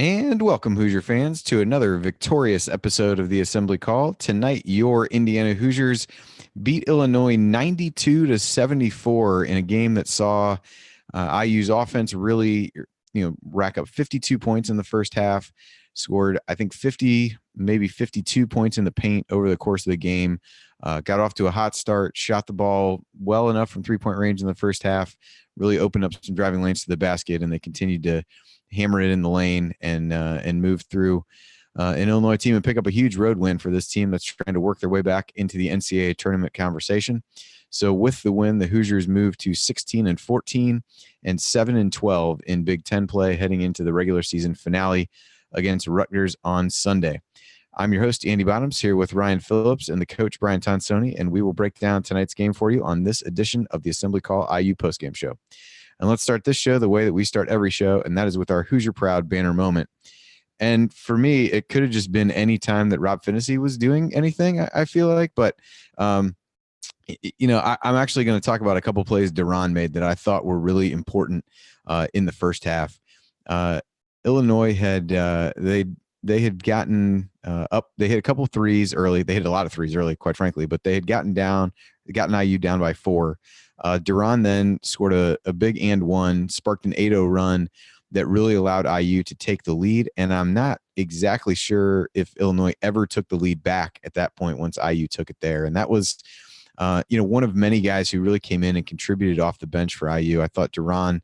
And welcome, Hoosier fans, to another victorious episode of the Assembly Call. Tonight, your Indiana Hoosiers beat Illinois 92-74 in a game that saw IU's offense really, rack up 52 points in the first half, scored, I think, 50, maybe 52 points in the paint over the course of the game, got off to a hot start, shot the ball well enough from three-point range in the first half, really opened up some driving lanes to the basket, and they continued to hammer it in the lane and move through an Illinois team and pick up a huge road win for this team that's trying to work their way back into the NCAA tournament conversation. So with the win, the Hoosiers move to 16-14 and 7-12 in Big Ten play heading into the regular season finale against Rutgers on Sunday. I'm your host, Andy Bottoms, here with Ryan Phillips and the coach, Brian Tonsoni, and we will break down tonight's game for you on this edition of the Assembly Call IU Postgame Show. And let's start this show the way that we start every show, and that is with our Hoosier Proud banner moment. And for me, it could have just been any time that Rob Finney was doing anything, I feel like. But, I'm actually going to talk about a couple plays Duran made that I thought were really important in the first half. Illinois had they had gotten up. They hit a couple threes early. They hit a lot of threes early, quite frankly, but they had gotten IU down by 4. Duran then scored a big and one, sparked an 8-0 run that really allowed IU to take the lead. And I'm not exactly sure if Illinois ever took the lead back at that point once IU took it there. And that was, one of many guys who really came in and contributed off the bench for IU. I thought Duran,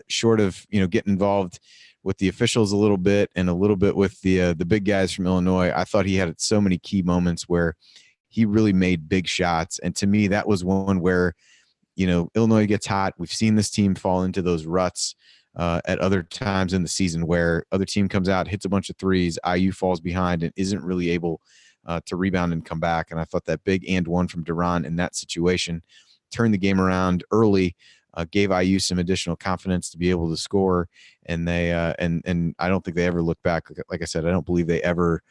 short of, getting involved with the officials a little bit and a little bit with the big guys from Illinois, I thought he had so many key moments where he really made big shots. And to me, that was one where, Illinois gets hot. We've seen this team fall into those ruts at other times in the season where other team comes out, hits a bunch of threes, IU falls behind and isn't really able to rebound and come back. And I thought that big and one from Duran in that situation turned the game around early, gave IU some additional confidence to be able to score. And they and I don't think they ever looked back. Like I said, I don't believe they ever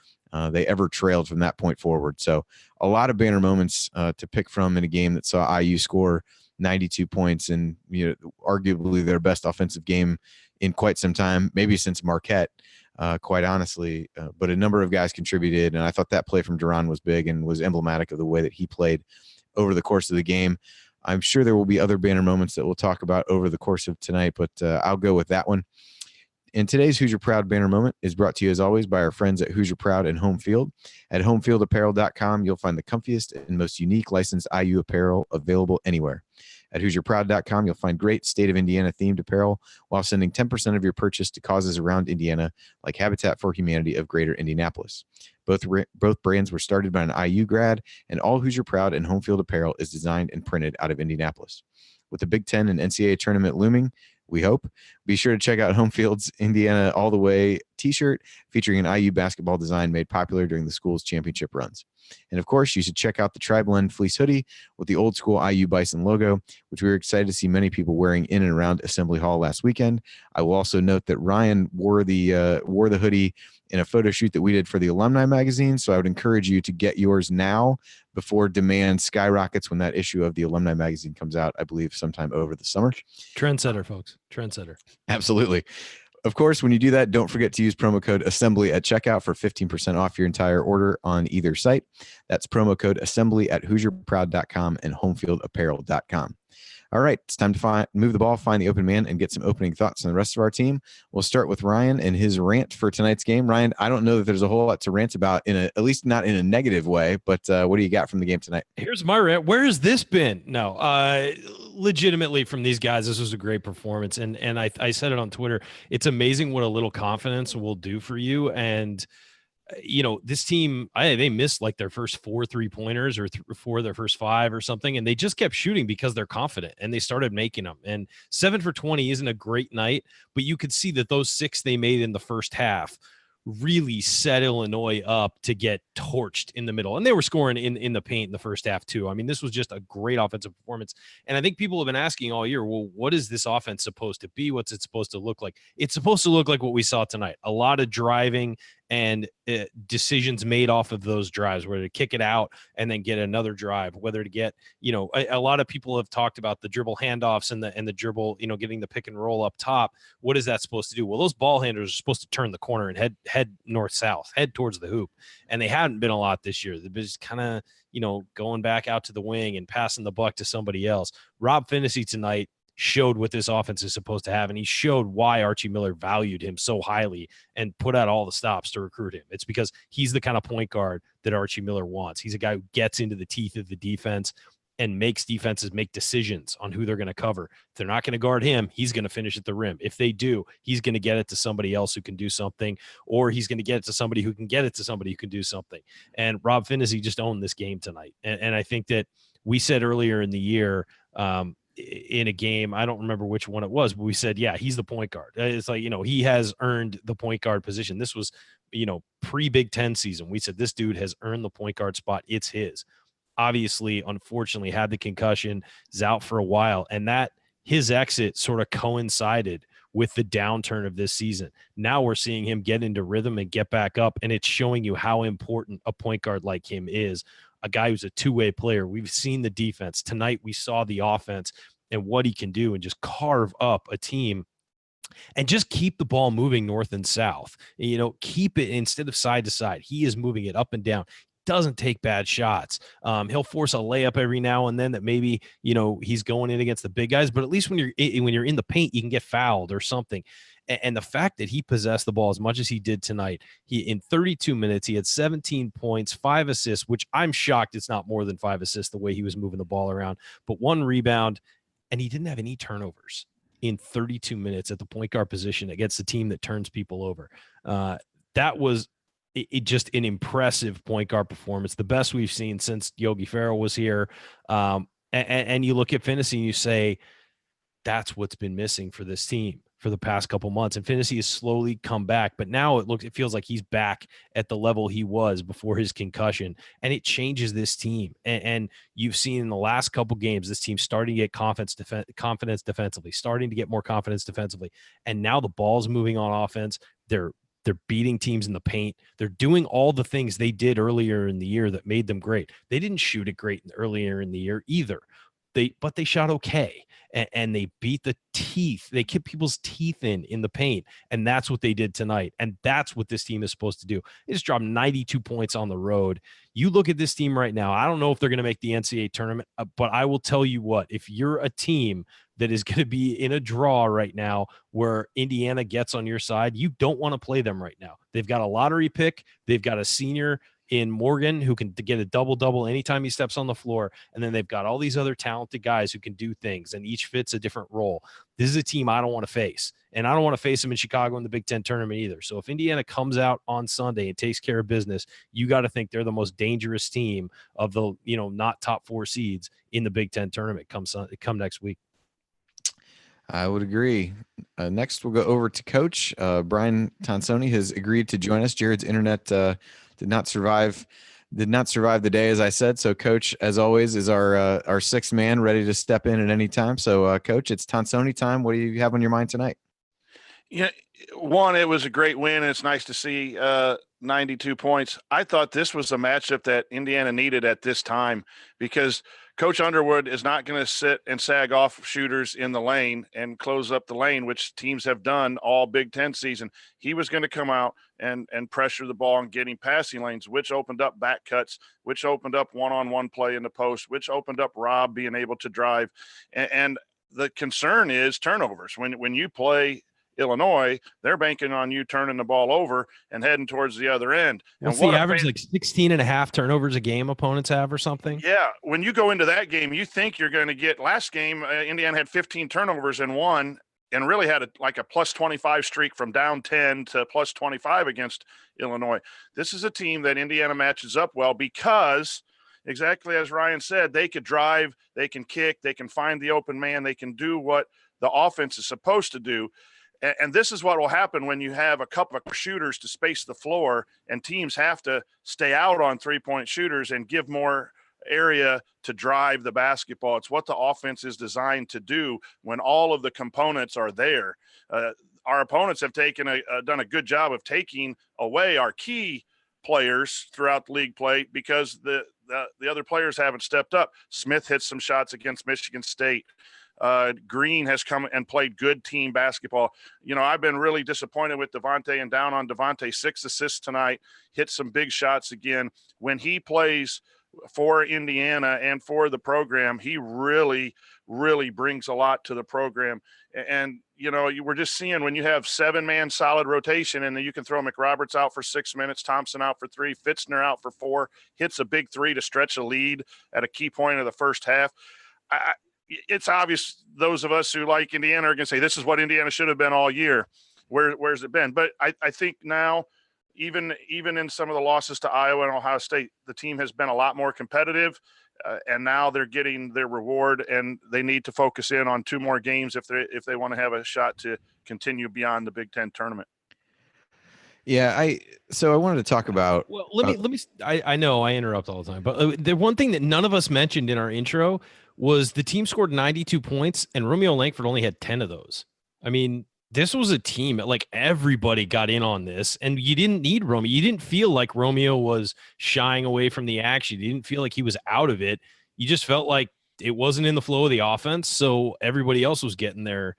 trailed from that point forward. So a lot of banner moments to pick from in a game that saw IU score 92 points and arguably their best offensive game in quite some time, maybe since Marquette, quite honestly. But a number of guys contributed, and I thought that play from Duran was big and was emblematic of the way that he played over the course of the game. I'm sure there will be other banner moments that we'll talk about over the course of tonight, but I'll go with that one. And today's Hoosier Proud banner moment is brought to you, as always, by our friends at Hoosier Proud and Home Field. At homefieldapparel.com, you'll find the comfiest and most unique licensed IU apparel available anywhere. At HoosierProud.com, you'll find great state of Indiana themed apparel while sending 10% of your purchase to causes around Indiana, like Habitat for Humanity of Greater Indianapolis. Both brands were started by an IU grad, and all Hoosier Proud and Home Field apparel is designed and printed out of Indianapolis. With the Big Ten and NCAA tournament looming, we hope, be sure to check out Home Field's Indiana All the Way t-shirt featuring an IU basketball design made popular during the school's championship runs. And of course, you should check out the Tri-Blend fleece hoodie with the old school IU Bison logo, which we were excited to see many people wearing in and around Assembly Hall last weekend. I will also note that Ryan wore the hoodie in a photo shoot that we did for the Alumni magazine. So I would encourage you to get yours now before demand skyrockets when that issue of the Alumni magazine comes out, I believe sometime over the summer. Trendsetter, folks. Trendsetter. Absolutely. Of course, when you do that, don't forget to use promo code ASSEMBLY at checkout for 15% off your entire order on either site. That's promo code ASSEMBLY at HoosierProud.com and HomefieldApparel.com. All right, it's time to move the ball, find the open man, and get some opening thoughts on the rest of our team. We'll start with Ryan and his rant for tonight's game. Ryan, I don't know that there's a whole lot to rant about, at least not in a negative way, but what do you got from the game tonight? Here's my rant. Where has this been? No, legitimately from these guys, this was a great performance. And I said it on Twitter. It's amazing what a little confidence will do for you. And this team, they missed like their first 4 3-pointers or 4 of their first 5 or something. And they just kept shooting because they're confident and they started making them. And 7 for 20 isn't a great night, but you could see that those 6 they made in the first half really set Illinois up to get torched in the middle. And they were scoring in the paint in the first half too. I mean, this was just a great offensive performance. And I think people have been asking all year, well, what is this offense supposed to be? What's it supposed to look like? It's supposed to look like what we saw tonight. A lot of driving and decisions made off of those drives, whether to kick it out and then get another drive, whether to get, a lot of people have talked about the dribble handoffs and the dribble, getting the pick and roll up top. What is that supposed to do? Well, those ball handlers are supposed to turn the corner and head north-south, head towards the hoop. And they hadn't been a lot this year. They've been just kind of, going back out to the wing and passing the buck to somebody else. Rob Finney tonight showed what this offense is supposed to have, and he showed why Archie Miller valued him so highly and put out all the stops to recruit him. It's because he's the kind of point guard that Archie Miller wants. He's a guy who gets into the teeth of the defense and makes defenses make decisions on who they're going to cover. If they're not going to guard him, he's going to finish at the rim. If they do, he's going to get it to somebody else who can do something, or he's going to get it to somebody who can get it to somebody who can do something. And Rob Finney just owned this game tonight. And I think that we said earlier in the year, in a game, I don't remember which one it was, but we said, yeah, he's the point guard. It's like, he has earned the point guard position. This was, pre-Big Ten season. We said this dude has earned the point guard spot. It's his. Obviously, unfortunately, had the concussion, is out for a while, and that his exit sort of coincided with the downturn of this season. Now we're seeing him get into rhythm and get back up, and it's showing you how important a point guard like him is. A guy who's a two-way player. We've seen the defense. Tonight we saw the offense and what he can do and just carve up a team and just keep the ball moving north and south. Keep it instead of side to side. He is moving it up and down. Doesn't take bad shots. He'll force a layup every now and then that maybe, he's going in against the big guys, but at least when you're in the paint, you can get fouled or something. And the fact that he possessed the ball as much as he did tonight, in 32 minutes, he had 17 points, 5 assists, which I'm shocked it's not more than 5 assists the way he was moving the ball around, but 1 rebound, and he didn't have any turnovers in 32 minutes at the point guard position against a team that turns people over. That was just an impressive point guard performance, the best we've seen since Yogi Ferrell was here. And you look at Finney and you say, that's what's been missing for this team for the past couple months. And Finney has slowly come back, but now it feels like he's back at the level he was before his concussion, and it changes this team. And you've seen in the last couple games, this team starting to get confidence defensively, starting to get more confidence defensively. And now the ball's moving on offense. They're beating teams in the paint. They're doing all the things they did earlier in the year that made them great. They didn't shoot it great earlier in the year either. But they shot okay, and they beat the teeth. They kept people's teeth in the paint, and that's what they did tonight. And that's what this team is supposed to do. They just dropped 92 points on the road. You look at this team right now. I don't know if they're going to make the NCAA tournament, but I will tell you what, if you're a team that is going to be in a draw right now where Indiana gets on your side, you don't want to play them right now. They've got a lottery pick. They've got a senior in Morgan who can get a double-double anytime he steps on the floor. And then they've got all these other talented guys who can do things, and each fits a different role. This is a team I don't want to face, and I don't want to face them in Chicago in the Big Ten tournament either. So if Indiana comes out on Sunday and takes care of business, you got to think they're the most dangerous team of the, not top 4 seeds in the Big Ten tournament come next week. I would agree. Next, we'll go over to Coach. Brian Tonsoni has agreed to join us. Jared's internet did not survive the day, as I said. So, Coach, as always, is our sixth man, ready to step in at any time. So, Coach, it's Tonsoni time. What do you have on your mind tonight? Yeah, one, it was a great win, and it's nice to see 92 points. I thought this was a matchup that Indiana needed at this time, because Coach Underwood is not going to sit and sag off shooters in the lane and close up the lane, which teams have done all Big Ten season. He was going to come out and pressure the ball and getting passing lanes, which opened up back cuts, which opened up one-on-one play in the post, which opened up Rob being able to drive. And the concern is turnovers. When you play Illinois, they're banking on you turning the ball over and heading towards the other end. What's the average, like 16 and a half turnovers a game opponents have or something? Yeah. When you go into that game, you think you're going to get – last game, Indiana had 15 turnovers and won, and really had a plus 25 streak from down 10 to plus 25 against Illinois. This is a team that Indiana matches up well because – exactly as Ryan said, they could drive, they can kick, they can find the open man, they can do what the offense is supposed to do. And this is what will happen when you have a couple of shooters to space the floor, and teams have to stay out on three-point shooters and give more area to drive the basketball. It's what the offense is designed to do when all of the components are there. our opponents have done a good job of taking away our key players throughout the league play because the other players haven't stepped up. Smith hit some shots against Michigan State. Green has come and played good team basketball. I've been really disappointed with Devontae and down on Devontae. 6 assists tonight, hit some big shots again. When he plays for Indiana and for the program, he really, really brings a lot to the program. And, we're just seeing when you have 7-man solid rotation and then you can throw McRoberts out for 6 minutes, Thompson out for 3, Fitzner out for 4, hits a big 3 to stretch a lead at a key point of the first half. It's obvious those of us who like Indiana are going to say this is what Indiana should have been all year. Where's it been? But I think now, even in some of the losses to Iowa and Ohio State, the team has been a lot more competitive, and now they're getting their reward, and they need to focus in on 2 more games if they want to have a shot to continue beyond the Big Ten tournament. Yeah, I wanted to talk about. Well, let me. I know I interrupt all the time, but the one thing that none of us mentioned in our intro was the team scored 92 points, and Romeo Langford only had 10 of those. I mean, this was a team like everybody got in on this, and you didn't need Romeo. You didn't feel like Romeo was shying away from the action. You didn't feel like he was out of it. You just felt like it wasn't in the flow of the offense, so everybody else was getting their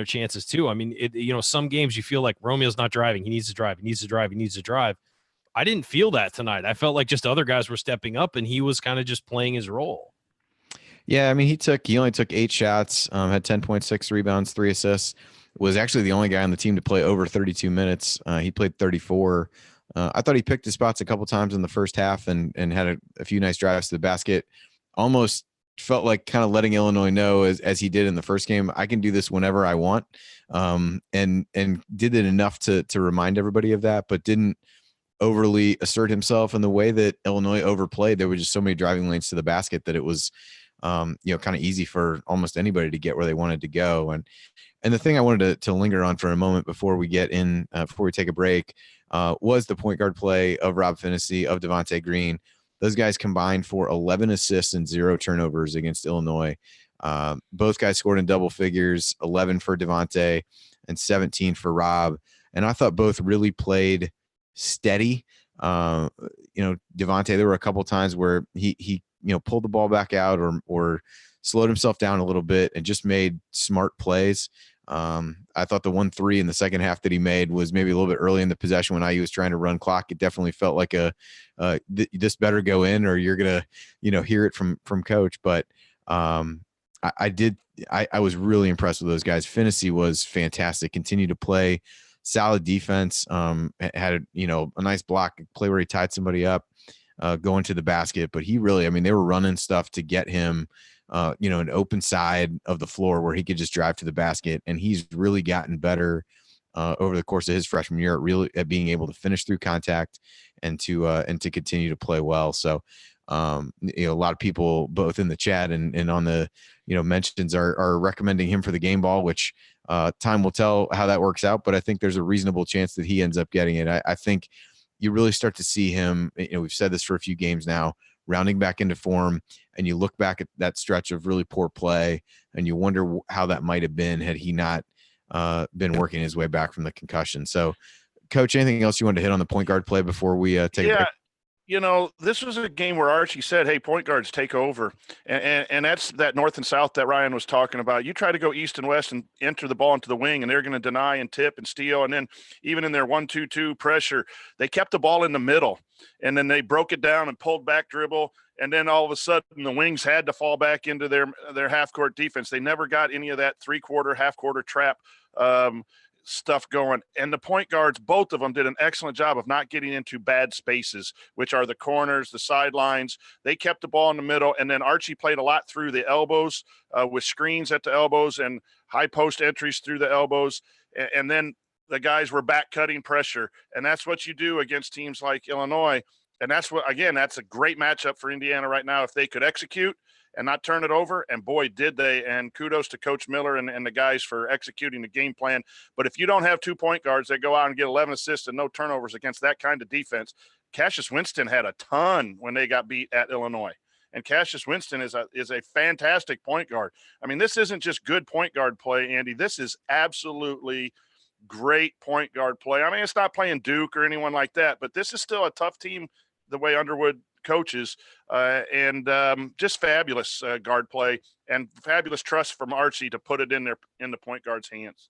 chances too. I mean, some games you feel like Romeo's not driving. He needs to drive. He needs to drive. He needs to drive. I didn't feel that tonight. I felt like just other guys were stepping up, and he was kind of just playing his role. Yeah, I mean, he only took 8 shots, had 10.6 rebounds, 3 assists. Was actually the only guy on the team to play over 32 minutes. He played 34. I thought he picked his spots a couple times in the first half and had a few nice drives to the basket. Almost felt like kind of letting Illinois know, as he did in the first game, I can do this whenever I want, and did it enough to remind everybody of that, but didn't overly assert himself in the way that Illinois overplayed. There were just so many driving lanes to the basket that it was kind of easy for almost anybody to get where they wanted to go. And the thing I wanted to linger on for a moment before we get in, before we take a break, was the point guard play of Rob Finney, of Devontae Green. Those guys combined for 11 assists and 0 turnovers against Illinois. Both guys scored in double figures, 11 for Devontae and 17 for Rob. And I thought both really played steady. Devontae, there were a couple times where he pulled the ball back out or slowed himself down a little bit and just made smart plays. I thought the 1-3 in the second half that he made was maybe a little bit early in the possession when IU was trying to run clock. It definitely felt like this better go in or you're going to, hear it from coach. But I was really impressed with those guys. Finney was fantastic, continued to play solid defense, had a nice block play where he tied somebody up, going to the basket, but he really, they were running stuff to get him, an open side of the floor where he could just drive to the basket. And he's really gotten better over the course of his freshman year at being able to finish through contact and to continue to play well. So, a lot of people both in the chat and on the, mentions are recommending him for the game ball, which time will tell how that works out. But I think there's a reasonable chance that he ends up getting it. I think you really start to see him, we've said this for a few games now, rounding back into form, and you look back at that stretch of really poor play and you wonder how that might have been had he not been working his way back from the concussion. So, Coach, anything else you wanted to hit on the point guard play before we take a break? This was a game where Archie said, hey, point guards take over. And that's that north and south that Ryan was talking about. You try to go east and west and enter the ball into the wing, and they're going to deny and tip and steal. And then even in their 1-2-2 pressure, they kept the ball in the middle. And then they broke it down and pulled back dribble. And then all of a sudden the wings had to fall back into their half-court defense. They never got any of that three-quarter, half-quarter trap stuff going. And the point guards, both of them, did an excellent job of not getting into bad spaces, which are the corners, the sidelines. They kept the ball in the middle. And then Archie played a lot through the elbows with screens at the elbows and high post entries through the elbows. And then the guys were back cutting pressure. And that's what you do against teams like Illinois. And that's a great matchup for Indiana right now. If they could execute and not turn it over, and boy, did they. And kudos to Coach Miller and the guys for executing the game plan. But if you don't have 2 point guards that go out and get 11 assists and no turnovers against that kind of defense, Cassius Winston had a ton when they got beat at Illinois. And Cassius Winston is a fantastic point guard. This isn't just good point guard play, Andy. This is absolutely great point guard play. I mean, it's not playing Duke or anyone like that, but this is still a tough team the way Underwood coaches, and just fabulous guard play and fabulous trust from Archie to put it in the point guard's hands.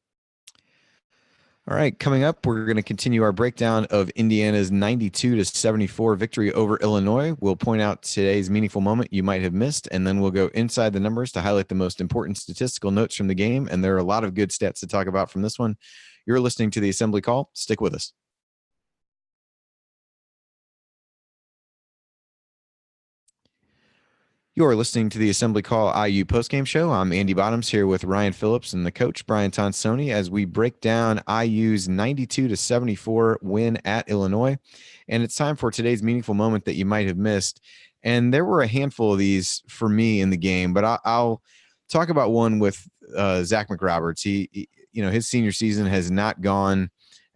All right, coming up, we're going to continue our breakdown of Indiana's 92-74 victory over Illinois. We'll point out today's meaningful moment you might have missed, and then we'll go inside the numbers to highlight the most important statistical notes from the game. And there are a lot of good stats to talk about from this one. You're listening to the Assembly Call. Stick with us. You're listening to the Assembly Call IU postgame show. I'm Andy Bottoms here with Ryan Phillips and the coach, Brian Tonsoni, as we break down IU's 92-74 win at Illinois. And it's time for today's meaningful moment that you might have missed. And there were a handful of these for me in the game, but I'll talk about one with Zach McRoberts. He, his senior season has not gone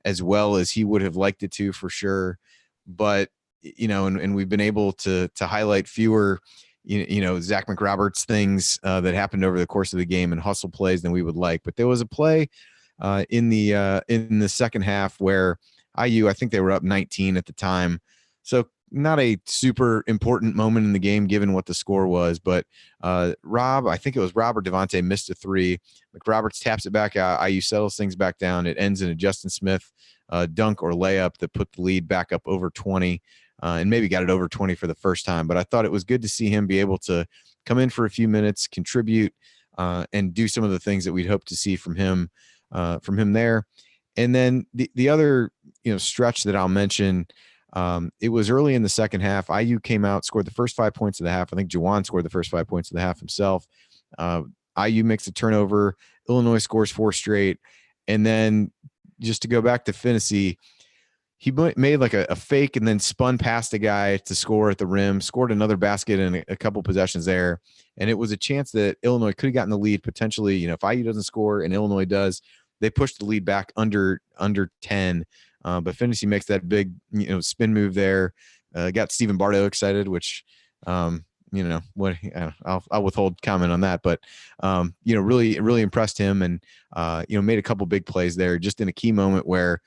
as well as he would have liked it to, for sure. But, and we've been able to highlight fewer Zach McRoberts things that happened over the course of the game and hustle plays than we would like. But there was a play in the second half where IU, I think they were up 19 at the time. So not a super important moment in the game given what the score was. But I think it was Rob or Devontae missed a three. McRoberts taps it back out. IU settles things back down. It ends in a Justin Smith dunk or layup that put the lead back up over 20. And maybe got it over 20 for the first time. But I thought it was good to see him be able to come in for a few minutes, contribute, and do some of the things that we'd hope to see from him there. And then the other stretch that I'll mention, it was early in the second half. IU came out, scored the first 5 points of the half. I think Juwan scored the first 5 points of the half himself. IU makes a turnover. Illinois scores 4 straight. And then just to go back to Finney, he made like a fake and then spun past a guy to score at the rim, scored another basket and a couple possessions there. And it was a chance that Illinois could have gotten the lead potentially. If IU doesn't score and Illinois does, they push the lead back under 10. But Finney makes that big, spin move there. Got Stephen Bardo excited, which, I'll withhold comment on that, but, really, really impressed him and, made a couple big plays there just in a key moment where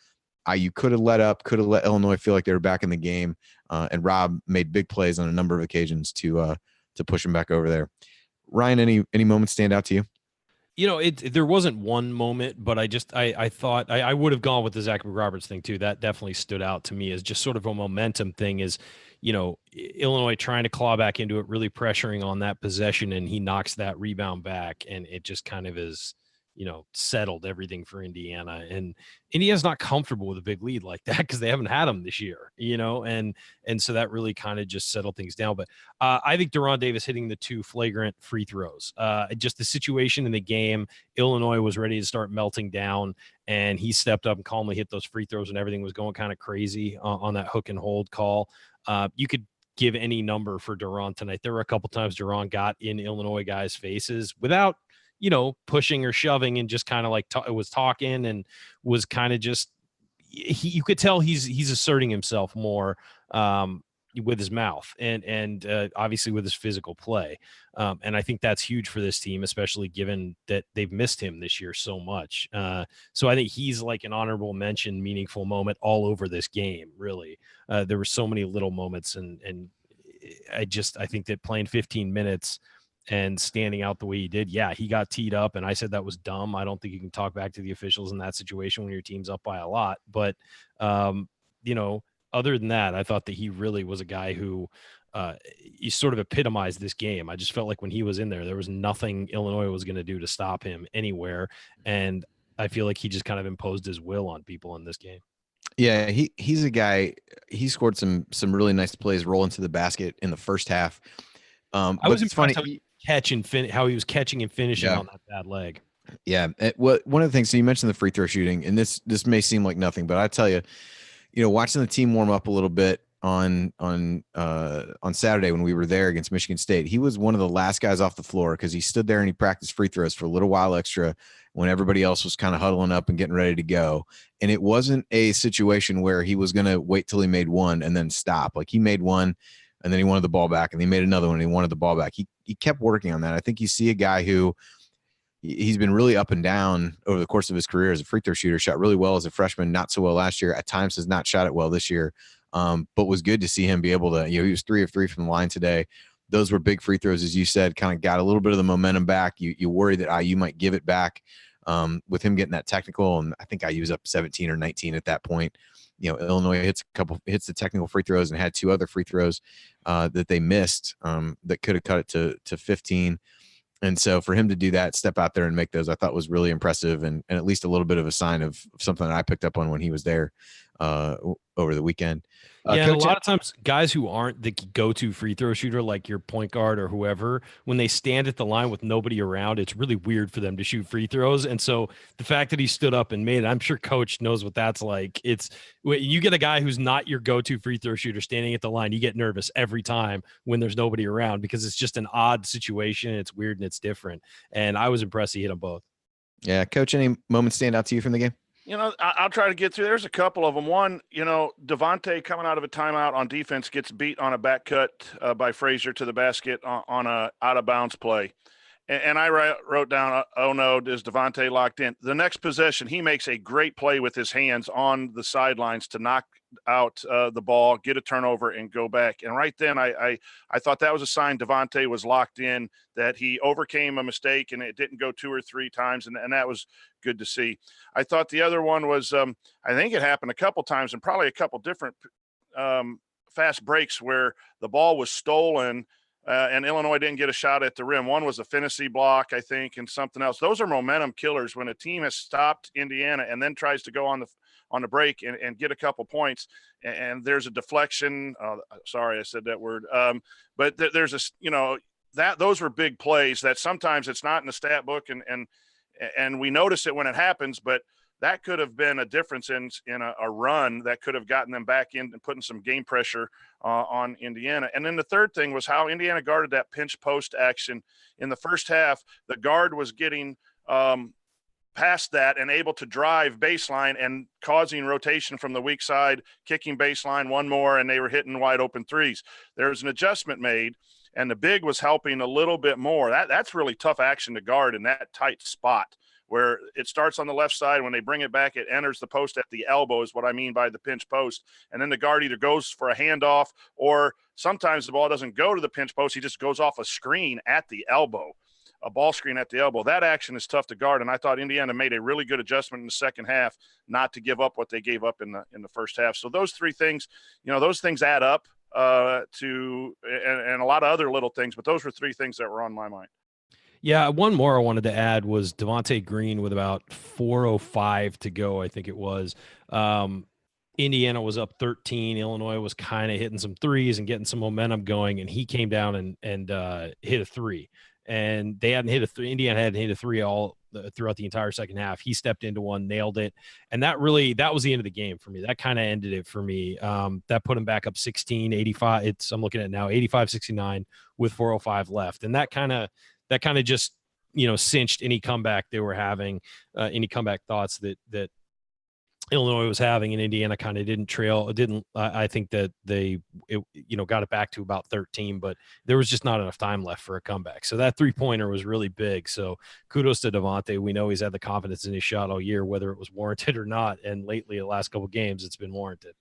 IU could have let up, could have let Illinois feel like they were back in the game. And Rob made big plays on a number of occasions to push him back over there. Ryan, any moments stand out to you? There wasn't one moment, but I thought I would have gone with the Zach McRoberts thing too. That definitely stood out to me as just sort of a momentum thing is, Illinois trying to claw back into it, really pressuring on that possession, and he knocks that rebound back, and it just kind of is, settled everything for Indiana. And Indiana's not comfortable with a big lead like that because they haven't had them this year, and so that really kind of just settled things down. But I think Deron Davis hitting the 2 flagrant free throws, just the situation in the game, Illinois was ready to start melting down, and he stepped up and calmly hit those free throws, and everything was going kind of crazy on that hook and hold call. You could give any number for Deron tonight. There were a couple times Deron got in Illinois guys' faces without pushing or shoving, and just kind of like was talking and was kind of just, you could tell he's asserting himself more with his mouth and obviously with his physical play. And I think that's huge for this team, especially given that they've missed him this year so much. So I think he's like an honorable mention, meaningful moment all over this game. Really. There were so many little moments, and I think that playing 15 minutes and standing out the way he did, he got teed up, and I said that was dumb. I don't think you can talk back to the officials in that situation when your team's up by a lot. But, other than that, I thought that he really was a guy who he sort of epitomized this game. I just felt like when he was in there was nothing Illinois was going to do to stop him anywhere. And I feel like he just kind of imposed his will on people in this game. Yeah, he's a guy. He scored some really nice plays rolling to the basket in the first half. I was impressed how he was catching and finishing on that bad leg. Yeah. One of the things, so you mentioned the free throw shooting, and this may seem like nothing, but I tell you, watching the team warm up a little bit on Saturday when we were there against Michigan State, he was one of the last guys off the floor because he stood there and he practiced free throws for a little while extra when everybody else was kind of huddling up and getting ready to go. And it wasn't a situation where he was going to wait till he made one and then stop. Like, he made one and then he wanted the ball back, and he made another one and he wanted the ball back. He kept working on that. I think you see a guy who he's been really up and down over the course of his career as a free throw shooter. Shot really well as a freshman, not so well last year. At times has not shot it well this year, but was good to see him be able to, he was 3 of 3 from the line today. Those were big free throws, as you said, kind of got a little bit of the momentum back. You worry that IU might give it back with him getting that technical, and I think IU was up 17 or 19 at that point. Illinois hits the technical free throws and had 2 other free throws that they missed that could have cut it to 15. And so for him to do that, step out there and make those, I thought was really impressive and at least a little bit of a sign of something that I picked up on when he was there over the weekend. Yeah, and a lot of times guys who aren't the go-to free throw shooter, like your point guard or whoever, when they stand at the line with nobody around, it's really weird for them to shoot free throws. And so the fact that he stood up and made it, I'm sure coach knows what that's like. It's you get a guy who's not your go-to free throw shooter standing at the line, you get nervous every time when there's nobody around because it's just an odd situation. It's weird and it's different. And I was impressed he hit them both. Yeah, coach, any moments stand out to you from the game? I'll try to get through. There's a couple of them. One, Devontae coming out of a timeout on defense gets beat on a back cut by Frazier to the basket on a out of bounds play. And I wrote down, oh no, is Devontae locked in? The next possession, he makes a great play with his hands on the sidelines to knock out the ball, get a turnover, and go back. And right then, I thought that was a sign Devontae was locked in, that he overcame a mistake and it didn't go 2 or 3 times, and that was good to see. I thought the other one was, I think it happened a couple times and probably a couple different fast breaks where the ball was stolen and Illinois didn't get a shot at the rim. One was a fantasy block, I think, and something else. Those are momentum killers when a team has stopped Indiana and then tries to go on the break and get a couple points, and there's a deflection. Sorry, I said that word. But there's those were big plays that sometimes it's not in the stat book, and we notice it when it happens, but that could have been a difference in a run that could have gotten them back in and putting some game pressure on Indiana. And then the third thing was how Indiana guarded that pinch post action in the first half. The guard was getting past that and able to drive baseline and causing rotation from the weak side, kicking baseline one more, and they were hitting wide open threes. There was an adjustment made, and the big was helping a little bit more. That's really tough action to guard in that tight spot, where it starts on the left side. When they bring it back, it enters the post at the elbow is what I mean by the pinch post. And then the guard either goes for a handoff, or sometimes the ball doesn't go to the pinch post. He just goes off a screen at the elbow, a ball screen at the elbow. That action is tough to guard. And I thought Indiana made a really good adjustment in the second half, not to give up what they gave up in the first half. So those 3 things, those things add up to a lot of other little things, but those were 3 things that were on my mind. Yeah, one more I wanted to add was Devontae Green with about 4:05 to go, I think it was. Indiana was up 13. Illinois was kind of hitting some threes and getting some momentum going, and he came down and hit a 3. And they hadn't hit a 3. Indiana hadn't hit a 3 all throughout the entire second half. He stepped into one, nailed it, and that was the end of the game for me. That kind of ended it for me. That put him back up 16, 85. I'm looking at it now, 85-69 with 4:05 left, and that kind of just cinched any comeback they were having, any comeback thoughts that Illinois was having, and Indiana kind of didn't. I think that they got it back to about 13, but there was just not enough time left for a comeback. So that 3-pointer was really big. So kudos to Devontae. We know he's had the confidence in his shot all year, whether it was warranted or not. And lately, the last couple of games, it's been warranted.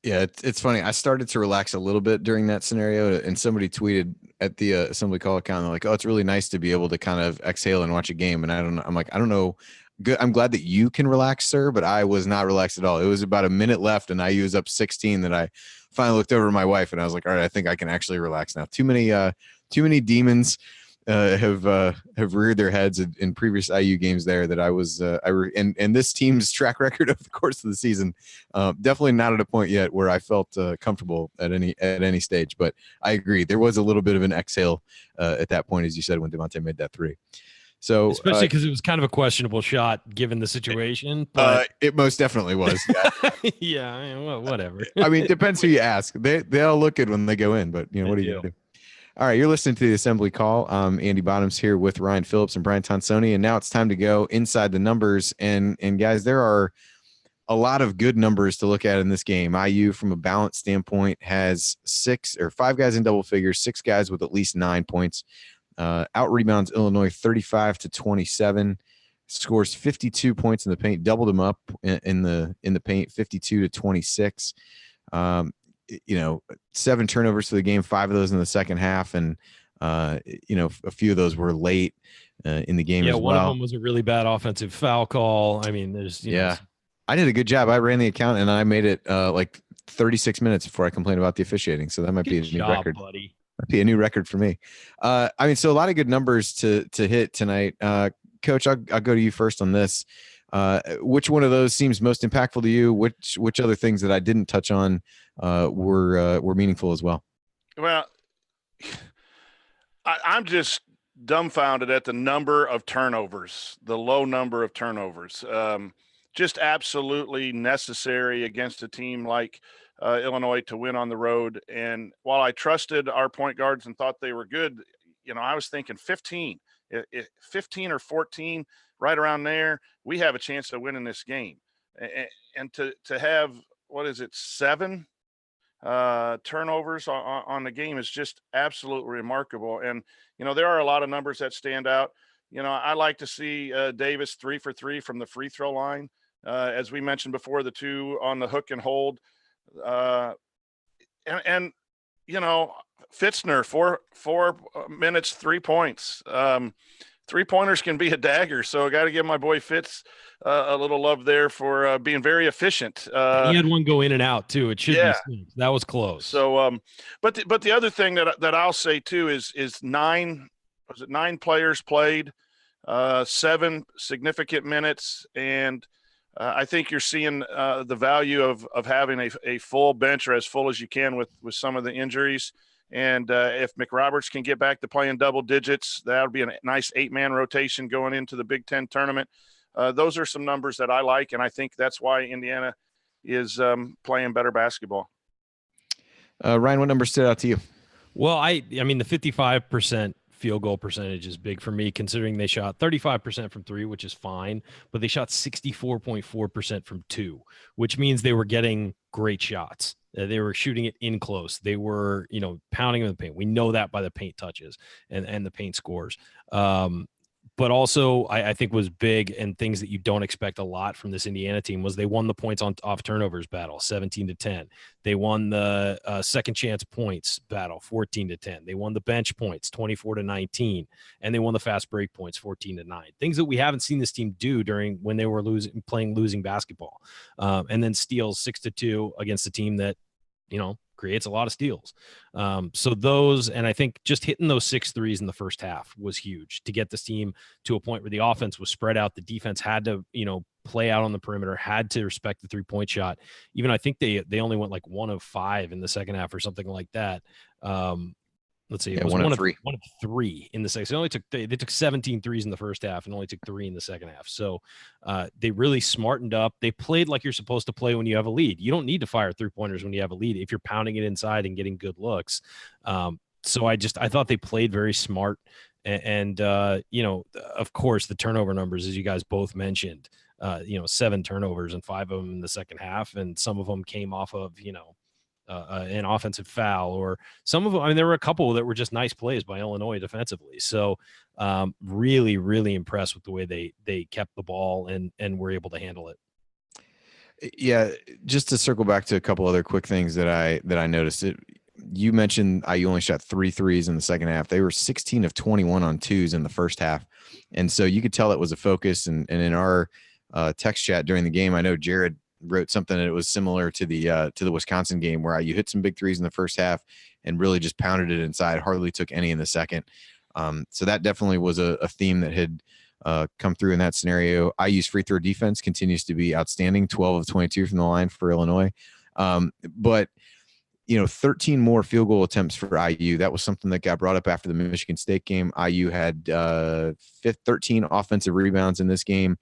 Yeah, it's funny. I started to relax a little bit during that scenario, and somebody tweeted at the assembly call account, they're like, "Oh, it's really nice to be able to kind of exhale and watch a game." And I'm like, I don't know. Good. I'm glad that you can relax, sir, but I was not relaxed at all. It was about a minute left, and IU was up 16. That I finally looked over at my wife, and I was like, "All right, I think I can actually relax now." Too many demons have reared their heads in previous IU games there that I was and this team's track record over the course of the season, definitely not at a point yet where I felt comfortable at any stage. But I agree, there was a little bit of an exhale at that point, as you said, when Devontae made that 3. So especially because it was kind of a questionable shot given the situation, but it most definitely was. Yeah, yeah, well, whatever. I mean, depends who you ask. They all look good when they go in, but what are you gonna do? All right, you're listening to the Assembly Call. Andy Bottoms here with Ryan Phillips and Brian Tonsoni, and now it's time to go inside the numbers. And guys, there are a lot of good numbers to look at in this game. IU, from a balance standpoint, has 5 guys in double figures, 6 guys with at least 9 points. out rebounds Illinois 35-27, scores 52 points in the paint, doubled them up in the paint 52-26. 7 turnovers for the game, 5 of those in the second half, and a few of those were late in the game as well. One of them was a really bad offensive foul call. I mean, I did a good job. I ran the account and I made it like 36 minutes before I complained about the officiating. So that might be a new record. Buddy. Might be a new record for me. So a lot of good numbers to hit tonight. Coach, I'll go to you first on this. Which one of those seems most impactful to you? Which other things that I didn't touch on were meaningful as well? Well, I'm just dumbfounded at the number of turnovers, the low number of turnovers. Just absolutely necessary against a team like Illinois to win on the road. And while I trusted our point guards and thought they were good, I was thinking 15 or 14, right around there, we have a chance of winning this game. And to have, 7 turnovers on the game is just absolutely remarkable. And, there are a lot of numbers that stand out. I like to see Davis 3 for 3 from the free throw line. As we mentioned before, the 2 on the hook and hold. And Fitzner, 4 minutes, 3 points. 3-pointers can be a dagger. So I got to give my boy Fitz a little love there for being very efficient. He had one go in and out too. It should be 6. That was close. So, but the other thing that I'll say too is 9 players played, 7 significant minutes. And I think you're seeing the value of having a full bench, or as full as you can with some of the injuries. And if McRoberts can get back to playing double digits, that'll be a nice 8-man rotation going into the Big Ten tournament. Those are some numbers that I like, and I think that's why Indiana is playing better basketball. Ryan, what number stood out to you? Well, I mean, the 55% field goal percentage is big for me, considering they shot 35% from 3, which is fine, but they shot 64.4% from 2, which means they were getting great shots. They were shooting it in close. They were, pounding in the paint. We know that by the paint touches and the paint scores. But also, I think was big, and things that you don't expect a lot from this Indiana team was they won the points off turnovers battle, 17-10. They won the second chance points battle, 14-10. They won the bench points, 24-19, and they won the fast break points, 14-9. Things that we haven't seen this team do during when they were losing basketball, and then steals 6-2 against a team that creates a lot of steals. So those, and I think just hitting those 6 threes in the first half was huge to get this team to a point where the offense was spread out. The defense had to, play out on the perimeter, had to respect the 3-point shot. Even I think they only went like 1 of 5 in the second half or something like that. Let's see. It was 1 of 3. 1 of 3 in the second. So they took 17 threes in the first half and only took 3 in the second half. So they really smartened up. They played like you're supposed to play when you have a lead. You don't need to fire 3-pointers when you have a lead if you're pounding it inside and getting good looks. So I thought they played very smart. And of course, the turnover numbers, as you guys both mentioned, 7 turnovers and 5 of them in the second half. And some of them came off of, an offensive foul, or some of them. I mean, there were a couple that were just nice plays by Illinois defensively. So really, really impressed with the way they kept the ball and were able to handle it. Yeah. Just to circle back to a couple other quick things that I noticed. You mentioned IU only shot 3 threes in the second half. They were 16 of 21 on 2s in the first half. And so you could tell it was a focus. And in our text chat during the game, I know Jared wrote something that it was similar to the Wisconsin game, where you hit some big threes in the first half and really just pounded it inside, hardly took any in the second. So that definitely was a theme that had come through in that scenario. IU's free throw defense continues to be outstanding, 12 of 22 from the line for Illinois. But 13 more field goal attempts for IU. That was something that got brought up after the Michigan State game. IU had 13 offensive rebounds in this game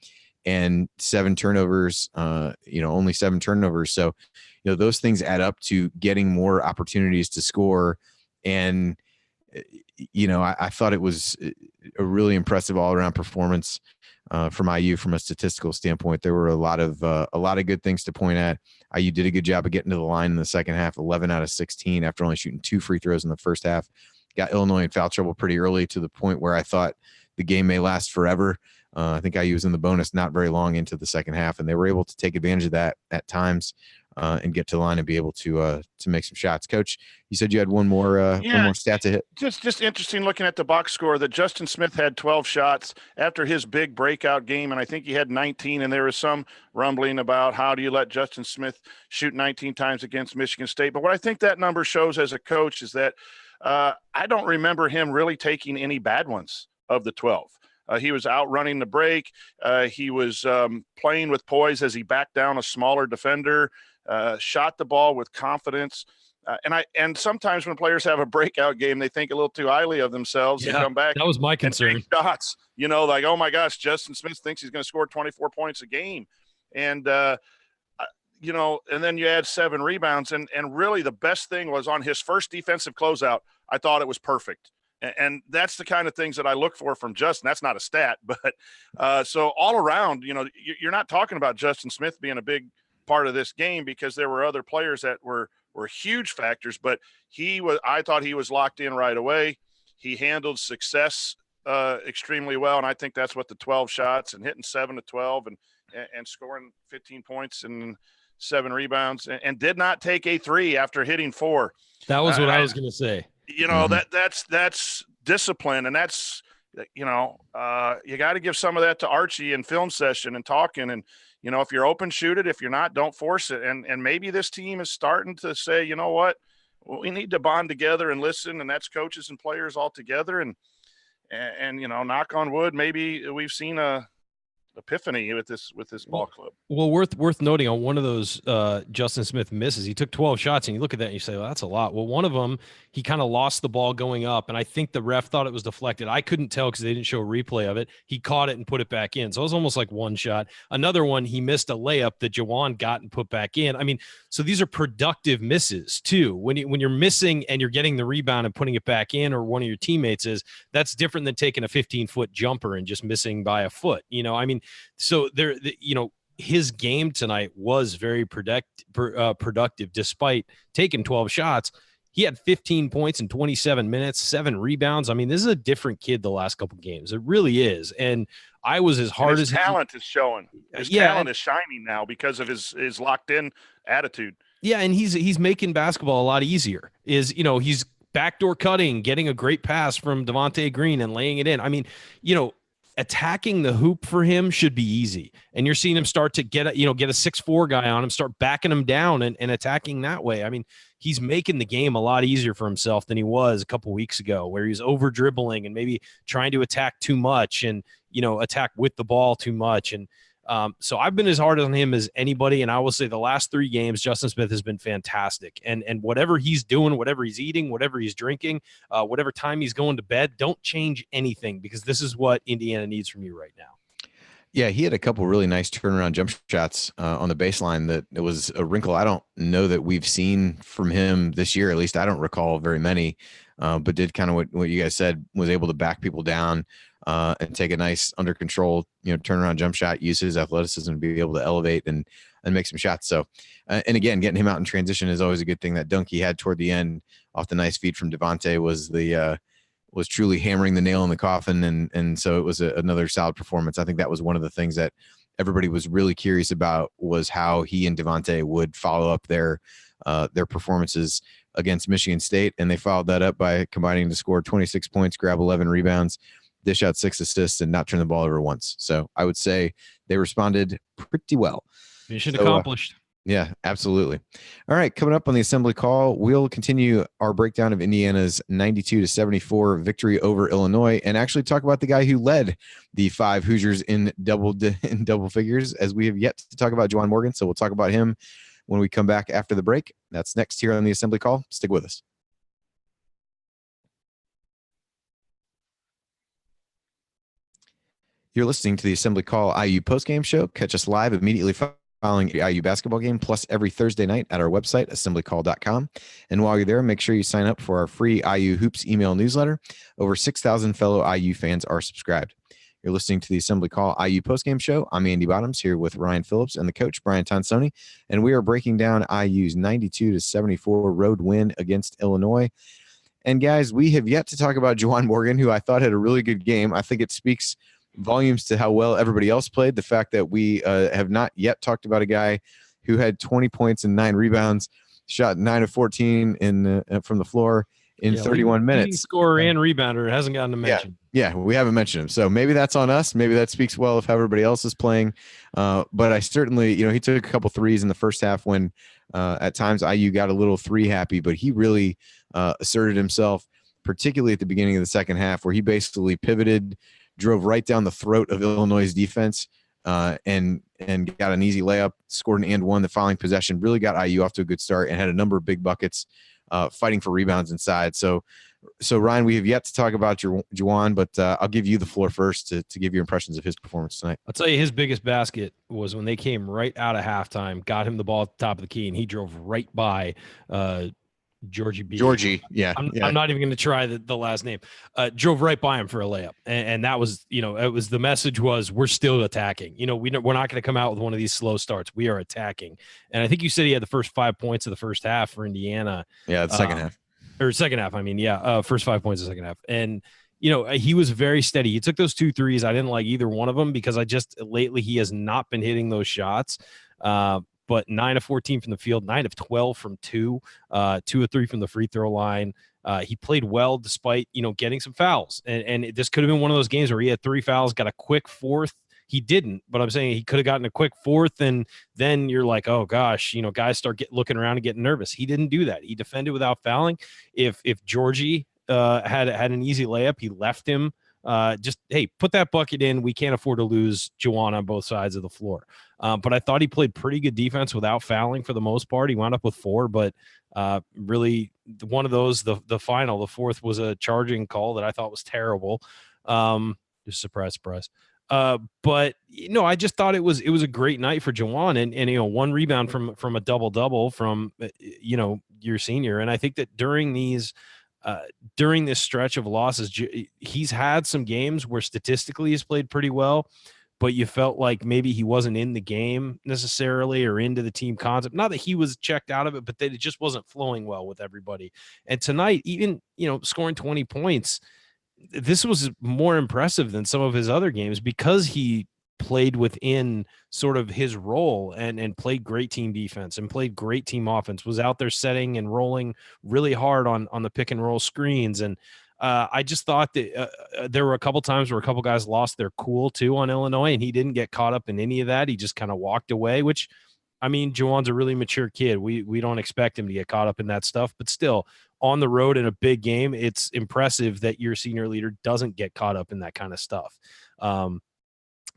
and 7 turnovers, only 7 turnovers. So, those things add up to getting more opportunities to score. And, I thought it was a really impressive all around performance from IU from a statistical standpoint. There were a lot of good things to point at. IU did a good job of getting to the line in the second half, 11 out of 16 after only shooting 2 free throws in the first half. got Illinois in foul trouble pretty early to the point where I thought the game may last forever. I think IU was in the bonus not very long into the second half, and they were able to take advantage of that at times and get to the line and be able to make some shots. Coach, you said you had one more stat to hit. Just interesting looking at the box score that Justin Smith had 12 shots after his big breakout game, and I think he had 19, and there was some rumbling about how do you let Justin Smith shoot 19 times against Michigan State. But what I think that number shows as a coach is that I don't remember him really taking any bad ones of the 12. He was outrunning the break. He was playing with poise as he backed down a smaller defender, shot the ball with confidence. And sometimes when players have a breakout game, they think a little too highly of themselves and come back. That was my concern. Shots, like, oh my gosh, Justin Smith thinks he's going to score 24 points a game. And, and then you add 7 rebounds. And really the best thing was on his first defensive closeout, I thought it was perfect. And that's the kind of things that I look for from Justin. That's not a stat, but so all around, you're not talking about Justin Smith being a big part of this game because there were other players that were huge factors, but I thought he was locked in right away. He handled success extremely well. And I think that's what the 12 shots and hitting 7 to 12 and scoring 15 points and 7 rebounds and did not take a 3 after hitting 4. That was what I was going to say. That's discipline, and that's you got to give some of that to Archie in film session and talking. And if you're open, shoot it. If you're not, don't force it. And maybe this team is starting to say, you know what, we need to bond together and listen. And that's coaches and players all together. And knock on wood, maybe we've seen a epiphany with this ball club. Well, worth noting on one of those Justin Smith misses, he took 12 shots, and you look at that and you say, well, that's a lot. Well, one of them, he kind of lost the ball going up, and I think the ref thought it was deflected. I couldn't tell because they didn't show a replay of it. He caught it and put it back in. So it was almost like one shot. Another one, he missed a layup that Jawan got and put back in. I mean, so these are productive misses too. When you're missing and you're getting the rebound and putting it back in, or one of your teammates is, that's different than taking a 15-foot jumper and just missing by a foot. So his game tonight was very productive despite taking 12 shots. He had 15 points in 27 minutes, 7 rebounds. I mean, this is a different kid the last couple of games. It really is. And I was as hard as talent is showing. His talent is shining now because of his locked in attitude. Yeah. And he's making basketball a lot easier. He's backdoor cutting, getting a great pass from Devontae Green and laying it in. I mean, attacking the hoop for him should be easy. And you're seeing him start to get a 6'4" guy on him, start backing him down and attacking that way. I mean, he's making the game a lot easier for himself than he was a couple weeks ago, where he was over dribbling and maybe trying to attack too much and, attack with the ball too much. And so I've been as hard on him as anybody. And I will say the last 3 games, Justin Smith has been fantastic. And whatever he's doing, whatever he's eating, whatever he's drinking, whatever time he's going to bed, don't change anything, because this is what Indiana needs from you right now. Yeah, he had a couple really nice turnaround jump shots on the baseline that it was a wrinkle I don't know that we've seen from him this year. At least I don't recall very many, but did kind of what you guys said, was able to back people down and take a nice under control, turnaround jump shot, use his athleticism to be able to elevate and make some shots. So, and again, getting him out in transition is always a good thing. That dunk he had toward the end off the nice feed from Devontae was truly hammering the nail in the coffin. And so it was another solid performance. I think that was one of the things that everybody was really curious about, was how he and Devontae would follow up their performances against Michigan State. And they followed that up by combining to score 26 points, grab 11 rebounds, dish out 6 assists, and not turn the ball over once. So I would say they responded pretty well. Mission accomplished. Yeah, absolutely. All right, coming up on the assembly call, we'll continue our breakdown of Indiana's 92-74 victory over Illinois, and actually talk about the guy who led the 5 Hoosiers in double figures, as we have yet to talk about Juwan Morgan. So we'll talk about him when we come back after the break. That's next here on the assembly call. Stick with us. You're listening to the Assembly Call IU postgame show. Catch us live immediately following the IU basketball game, plus every Thursday night at our website, assemblycall.com. And while you're there, make sure you sign up for our free IU Hoops email newsletter. Over 6,000 fellow IU fans are subscribed. You're listening to the Assembly Call IU postgame show. I'm Andy Bottoms, here with Ryan Phillips and the coach, Brian Tonsoni, and we are breaking down IU's 92-74 road win against Illinois. And guys, we have yet to talk about Juwan Morgan, who I thought had a really good game. I think it speaks volumes to how well everybody else played. The fact that we have not yet talked about a guy who had 20 points and 9 rebounds, shot 9 of 14 from the floor in 31 minutes. Leading scorer and rebounder hasn't gotten to mention. Yeah, we haven't mentioned him. So maybe that's on us. Maybe that speaks well of how everybody else is playing. But I certainly, he took a couple threes in the first half when at times IU got a little three happy, but he really asserted himself, particularly at the beginning of the second half, where he basically pivoted, drove right down the throat of Illinois' defense, and got an easy layup, scored an and one. The following possession really got IU off to a good start and had a number of big buckets, fighting for rebounds inside. So Ryan, we have yet to talk about Juwan, but I'll give you the floor first to give your impressions of his performance tonight. I'll tell you, his biggest basket was when they came right out of halftime, got him the ball at the top of the key, and he drove right by Georgie B. Yeah. I'm not even going to try the last name. Drove right by him for a layup, and that was, it was, the message was, we're still attacking. We're not going to come out with one of these slow starts. We are attacking. And I think you said he had the first 5 points of the first half for Indiana. Yeah, the second half. Or second half, first 5 points of the second half. And, he was very steady. He took those 2 threes. I didn't like either one of them because lately he has not been hitting those shots. But 9 of 14 from the field, 9 of 12 from 2, 2 of 3 from the free throw line. He played well despite, getting some fouls. And this could have been one of those games where he had 3 fouls, got a quick fourth. He didn't, but I'm saying he could have gotten a quick fourth, and then you're like, oh gosh, guys start looking around and getting nervous. He didn't do that. He defended without fouling. If Georgie had an easy layup, he left him. Hey, put that bucket in. We can't afford to lose Juwan on both sides of the floor. But I thought he played pretty good defense without fouling for the most part. He wound up with 4, but really one of those, the fourth was a charging call that I thought was terrible. Just surprise. But I just thought it was a great night for Juwan, and 1 rebound from a double from your senior. And I think that during this stretch of losses, he's had some games where statistically he's played pretty well, but you felt like maybe he wasn't in the game necessarily or into the team concept. Not that he was checked out of it, but that it just wasn't flowing well with everybody. And tonight, even scoring 20 points. This was more impressive than some of his other games because he played within sort of his role and played great team defense and played great team offense, was out there setting and rolling really hard on the pick and roll screens. And I just thought that there were a couple times where a couple guys lost their cool too on Illinois, and he didn't get caught up in any of that. He just kind of walked away, which, Juwan's a really mature kid. We don't expect him to get caught up in that stuff, but still, on the road in a big game, it's impressive that your senior leader doesn't get caught up in that kind of stuff.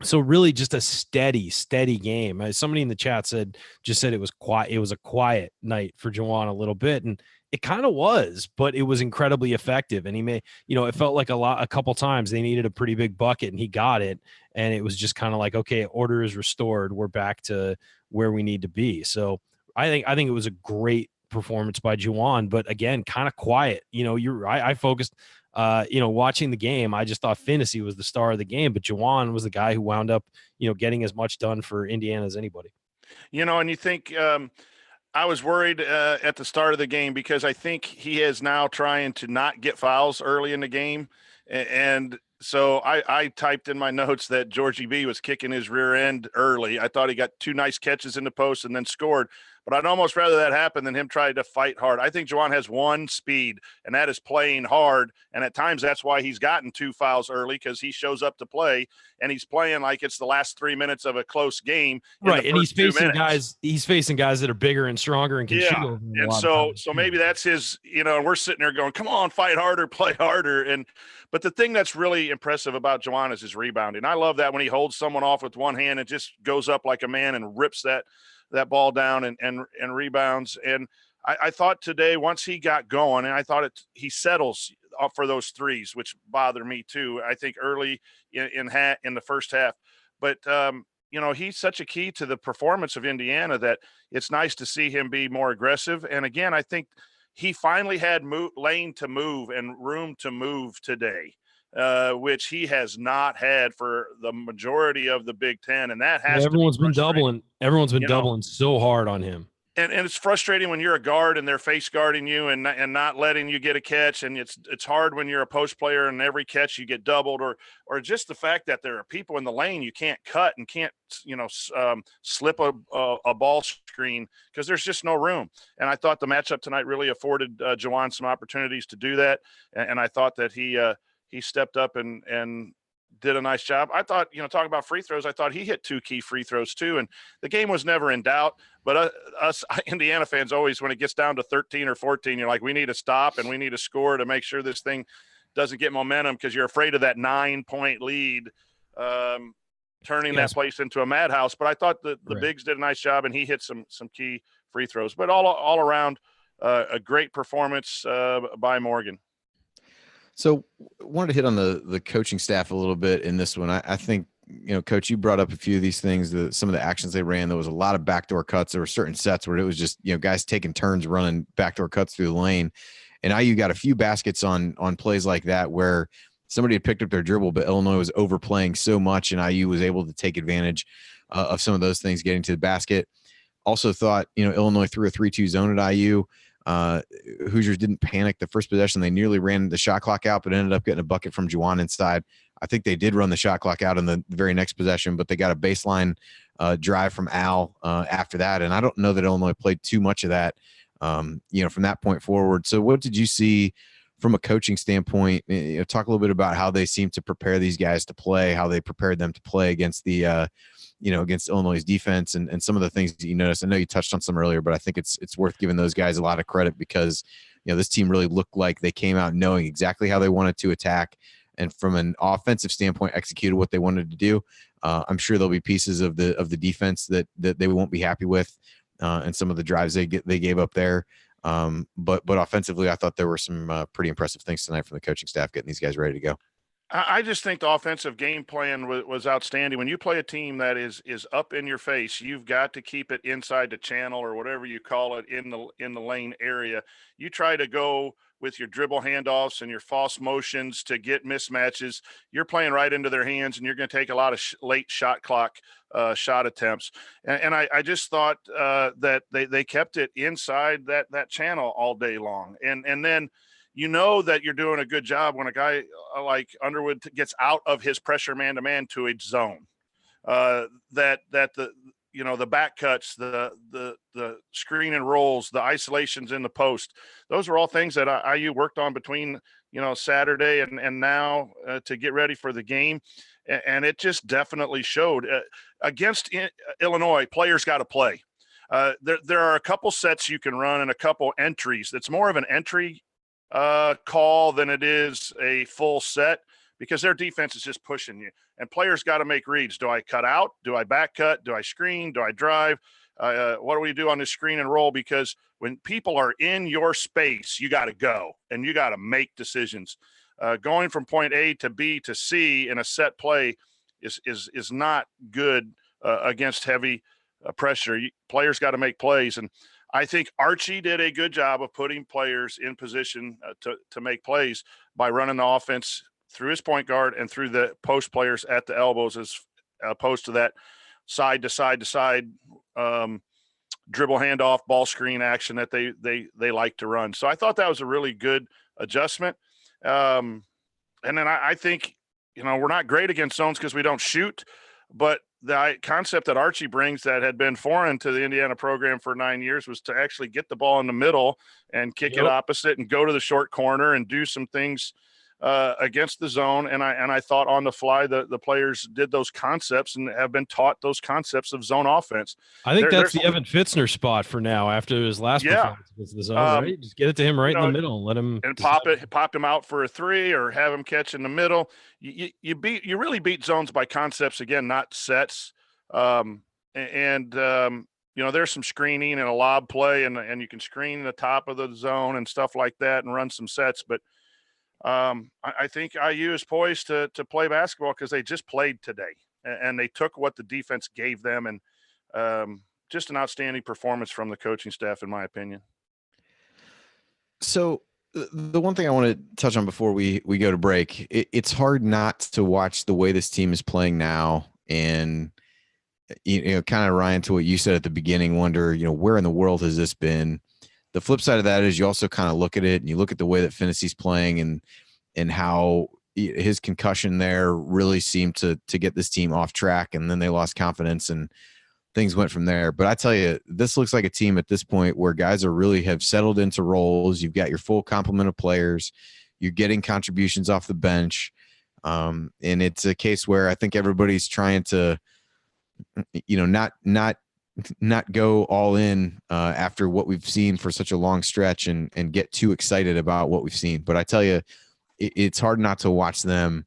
So really just a steady game. Somebody in the chat said it was quiet. It was a quiet night for Juwan a little bit. And it kind of was, but it was incredibly effective. And he it felt like a couple times they needed a pretty big bucket and he got it. And it was just kind of like, okay, order is restored. We're back to where we need to be. So I think it was a great performance by Juwan, but again, kind of quiet. I focused, watching the game. I just thought Finney was the star of the game, but Juwan was the guy who wound up, getting as much done for Indiana as anybody. And you think I was worried at the start of the game because I think he is now trying to not get fouls early in the game. And so I typed in my notes that Georgie B was kicking his rear end early. I thought he got 2 nice catches in the post and then scored. But I'd almost rather that happen than him trying to fight hard. I think Juwan has one speed, and that is playing hard. And at times that's why he's gotten 2 fouls early, because he shows up to play, and he's playing like it's the last 3 minutes of a close game. Right, and he's facing guys. He's facing guys that are bigger and stronger and can shoot over him. And so maybe that's his. And we're sitting there going, "Come on, fight harder, play harder." But the thing that's really impressive about Juwan is his rebounding. I love that when he holds someone off with one hand and just goes up like a man and rips that ball down and rebounds. And I thought today, once he got going, and I thought he settles for those threes, which bother me too. I think early in the first half, but he's such a key to the performance of Indiana that it's nice to see him be more aggressive. And again, I think he finally had lane to move and room to move today, which he has not had for the majority of the Big Ten. And that has everyone's been doubling so hard on him. and it's frustrating when you're a guard and they're face guarding you and not letting you get a catch. And it's hard when you're a post player and every catch you get doubled, or just the fact that there are people in the lane you can't cut and can't, slip a ball screen because there's just no room. And I thought the matchup tonight really afforded Jawan some opportunities to do that. And I thought that he stepped up and did a nice job. I thought, talking about free throws, I thought he hit 2 key free throws too. And the game was never in doubt. But us Indiana fans always, when it gets down to 13 or 14, you're like, we need to stop and we need to score to make sure this thing doesn't get momentum, because you're afraid of that 9-point lead turning that place into a madhouse. But I thought the bigs did a nice job, and he hit some key free throws. But all around, a great performance by Morgan. So wanted to hit on the coaching staff a little bit in this one. I think, Coach, you brought up a few of these things, some of the actions they ran. There was a lot of backdoor cuts. There were certain sets where it was just, guys taking turns running backdoor cuts through the lane. And IU got a few baskets on plays like that where somebody had picked up their dribble, but Illinois was overplaying so much, and IU was able to take advantage of some of those things getting to the basket. Also thought, Illinois threw a 3-2 zone at IU. Hoosiers didn't panic the first possession. They nearly ran the shot clock out, but ended up getting a bucket from Juwan inside. I think they did run the shot clock out in the very next possession, but they got a baseline drive from Al after that. And I don't know that Illinois played too much of that, from that point forward. So what did you see from a coaching standpoint? Talk a little bit about how they seem to prepare these guys to play, how they prepared them to play against the, against Illinois' defense, and some of the things that you noticed. I know you touched on some earlier, but I think it's worth giving those guys a lot of credit because, this team really looked like they came out knowing exactly how they wanted to attack, and from an offensive standpoint, executed what they wanted to do. I'm sure there'll be pieces of the defense that they won't be happy with, and some of the drives they gave up there. But offensively, I thought there were some pretty impressive things tonight from the coaching staff getting these guys ready to go. I just think the offensive game plan was outstanding. When you play a team that is up in your face, you've got to keep it inside the channel, or whatever you call it, in the lane area. You try to go with your dribble handoffs and your false motions to get mismatches. You're playing right into their hands, and you're going to take a lot of late shot clock shot attempts. And I just thought that they kept it inside that channel all day long. And then that you're doing a good job when a guy like Underwood gets out of his pressure man-to-man to a zone. That the back cuts, the screen and rolls, the isolations in the post, those are all things that IU worked on between Saturday and now to get ready for the game, and it just definitely showed. Against Illinois, players got to play. There are a couple sets you can run and a couple entries. That's more of an entry call than it is a full set, because their defense is just pushing you, and players got to make reads. Do I cut out? Do I back cut? Do I screen? Do I drive? What do we do on this screen and roll? Because when people are in your space, you got to go and you got to make decisions. Going from point A to B to C in a set play is not good against heavy pressure. Players got to make plays, and I think Archie did a good job of putting players in position to make plays by running the offense through his point guard and through the post players at the elbows, as opposed to that side to side dribble handoff ball screen action that they like to run. So I thought that was a really good adjustment. And then I think, we're not great against zones because we don't shoot, but the concept that Archie brings that had been foreign to the Indiana program for 9 years was to actually get the ball in the middle and kick it opposite and go to the short corner and do some things against the zone. And I thought on the fly the players did those concepts and have been taught those concepts of zone offense. I think that's the Evan Fitzner spot for now afher his last performance against the zone, right? Just get it to him right in the middle and let him pop him out for a three, or have him catch in the middle. You really beat zones by concepts again, not sets. There's some screening and a lob play, and you can screen the top of the zone and stuff like that and run some sets. But I think IU is poised to play basketball because they just played today, and they took what the defense gave them, and just an outstanding performance from the coaching staff, in my opinion. So the one thing I want to touch on before we go to break, it's hard not to watch the way this team is playing now and kind of Ryan, to what you said at the beginning, wonder, where in the world has this been? The flip side of that is you also kind of look at it and you look at the way that Finney's playing and how his concussion there really seemed to get this team off track, and then they lost confidence and things went from there. But I tell you, this looks like a team at this point where guys are really have settled into roles. You've got your full complement of players. You're getting contributions off the bench. And it's a case where I think everybody's trying to, not go all in after what we've seen for such a long stretch and get too excited about what we've seen. But I tell you, it's hard not to watch them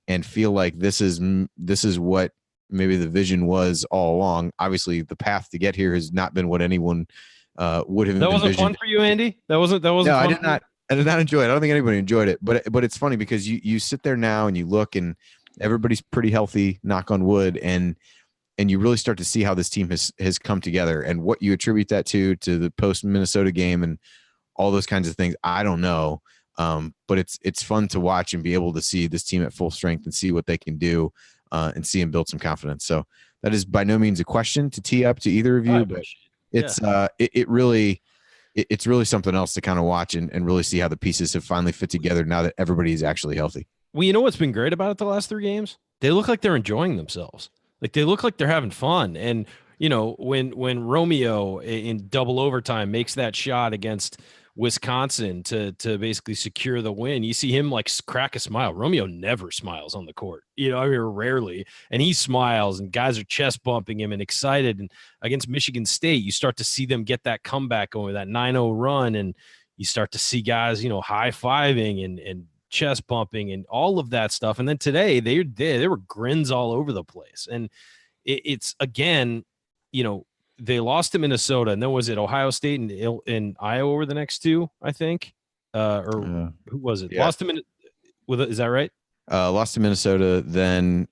and feel like this is what maybe the vision was all along. Obviously, the path to get here has not been what anyone would have. That wasn't fun for you, Andy. That wasn't. No, fun I did not enjoy it. I don't think anybody enjoyed it. But it's funny because you sit there now and you look and everybody's pretty healthy, knock on wood, and you really start to see how this team has come together and what you attribute that to the post Minnesota game and all those kinds of things. I don't know. But it's fun to watch and be able to see this team at full strength and see what they can do and see them build some confidence. So that is by no means a question to tee up to either of you, but it's it's really something else to kind of watch and really see how the pieces have finally fit together now that everybody is actually healthy. Well, you know what's been great about it the last 3 games? They look like they're enjoying themselves. Like they look like they're having fun. And, when Romeo in double overtime makes that shot against Wisconsin to basically secure the win, you see him like crack a smile. Romeo never smiles on the court, rarely. And he smiles and guys are chest bumping him and excited. And against Michigan State, you start to see them get that comeback going, that 9-0 run. And you start to see guys, high-fiving and chest bumping and all of that stuff. And then today there were grins all over the place. And it's again, they lost to Minnesota, and then was it Ohio State and Iowa were the next 2, I think, who was it? Yeah. Lost to is that right? Lost to Minnesota, then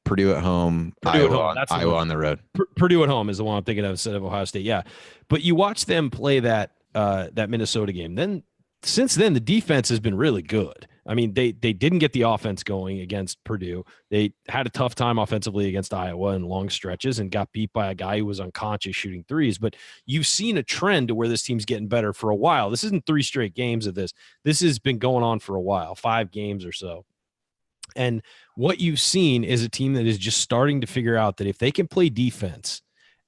Purdue at home, Iowa on the road. Purdue at home is the one I'm thinking of instead of Ohio State. Yeah, but you watch them play that Minnesota game. Then since then, the defense has been really good. I mean, they didn't get the offense going against Purdue. They had a tough time offensively against Iowa in long stretches and got beat by a guy who was unconscious shooting threes. But you've seen a trend to where this team's getting better for a while. This isn't 3 straight games of this. This has been going on for a while, 5 games or so. And what you've seen is a team that is just starting to figure out that if they can play defense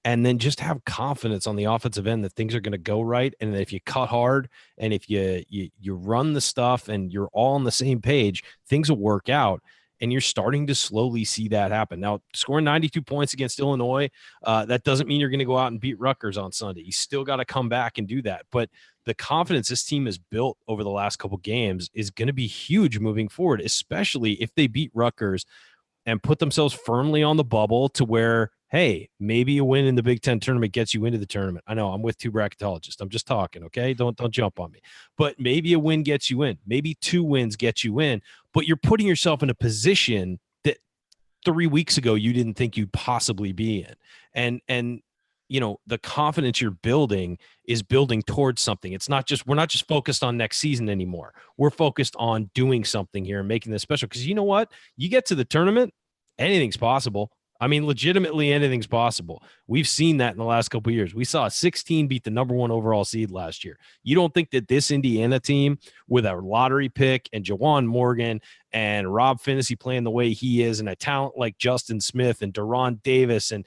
and then just have confidence on the offensive end that things are going to go right, and that if you cut hard and if you run the stuff and you're all on the same page, things will work out. And you're starting to slowly see that happen. Now, scoring 92 points against Illinois, that doesn't mean you're going to go out and beat Rutgers on Sunday. You still got to come back and do that. But the confidence this team has built over the last couple games is going to be huge moving forward, especially if they beat Rutgers and put themselves firmly on the bubble to where, hey, maybe a win in the Big Ten tournament gets you into the tournament. I know I'm with 2 bracketologists. I'm just talking, okay? Don't jump on me. But maybe a win gets you in. Maybe 2 wins get you in. But you're putting yourself in a position that 3 weeks ago you didn't think you'd possibly be in. And the confidence you're building is building towards something. We're not just focused on next season anymore. We're focused on doing something here and making this special. Because you know what? You get to the tournament, anything's possible. I mean, legitimately anything's possible. We've seen that in the last couple of years. We saw a 16 beat the number 1 overall seed last year. You don't think that this Indiana team with a lottery pick and Jawan Morgan and Rob Finney playing the way he is and a talent like Justin Smith and Deron Davis and,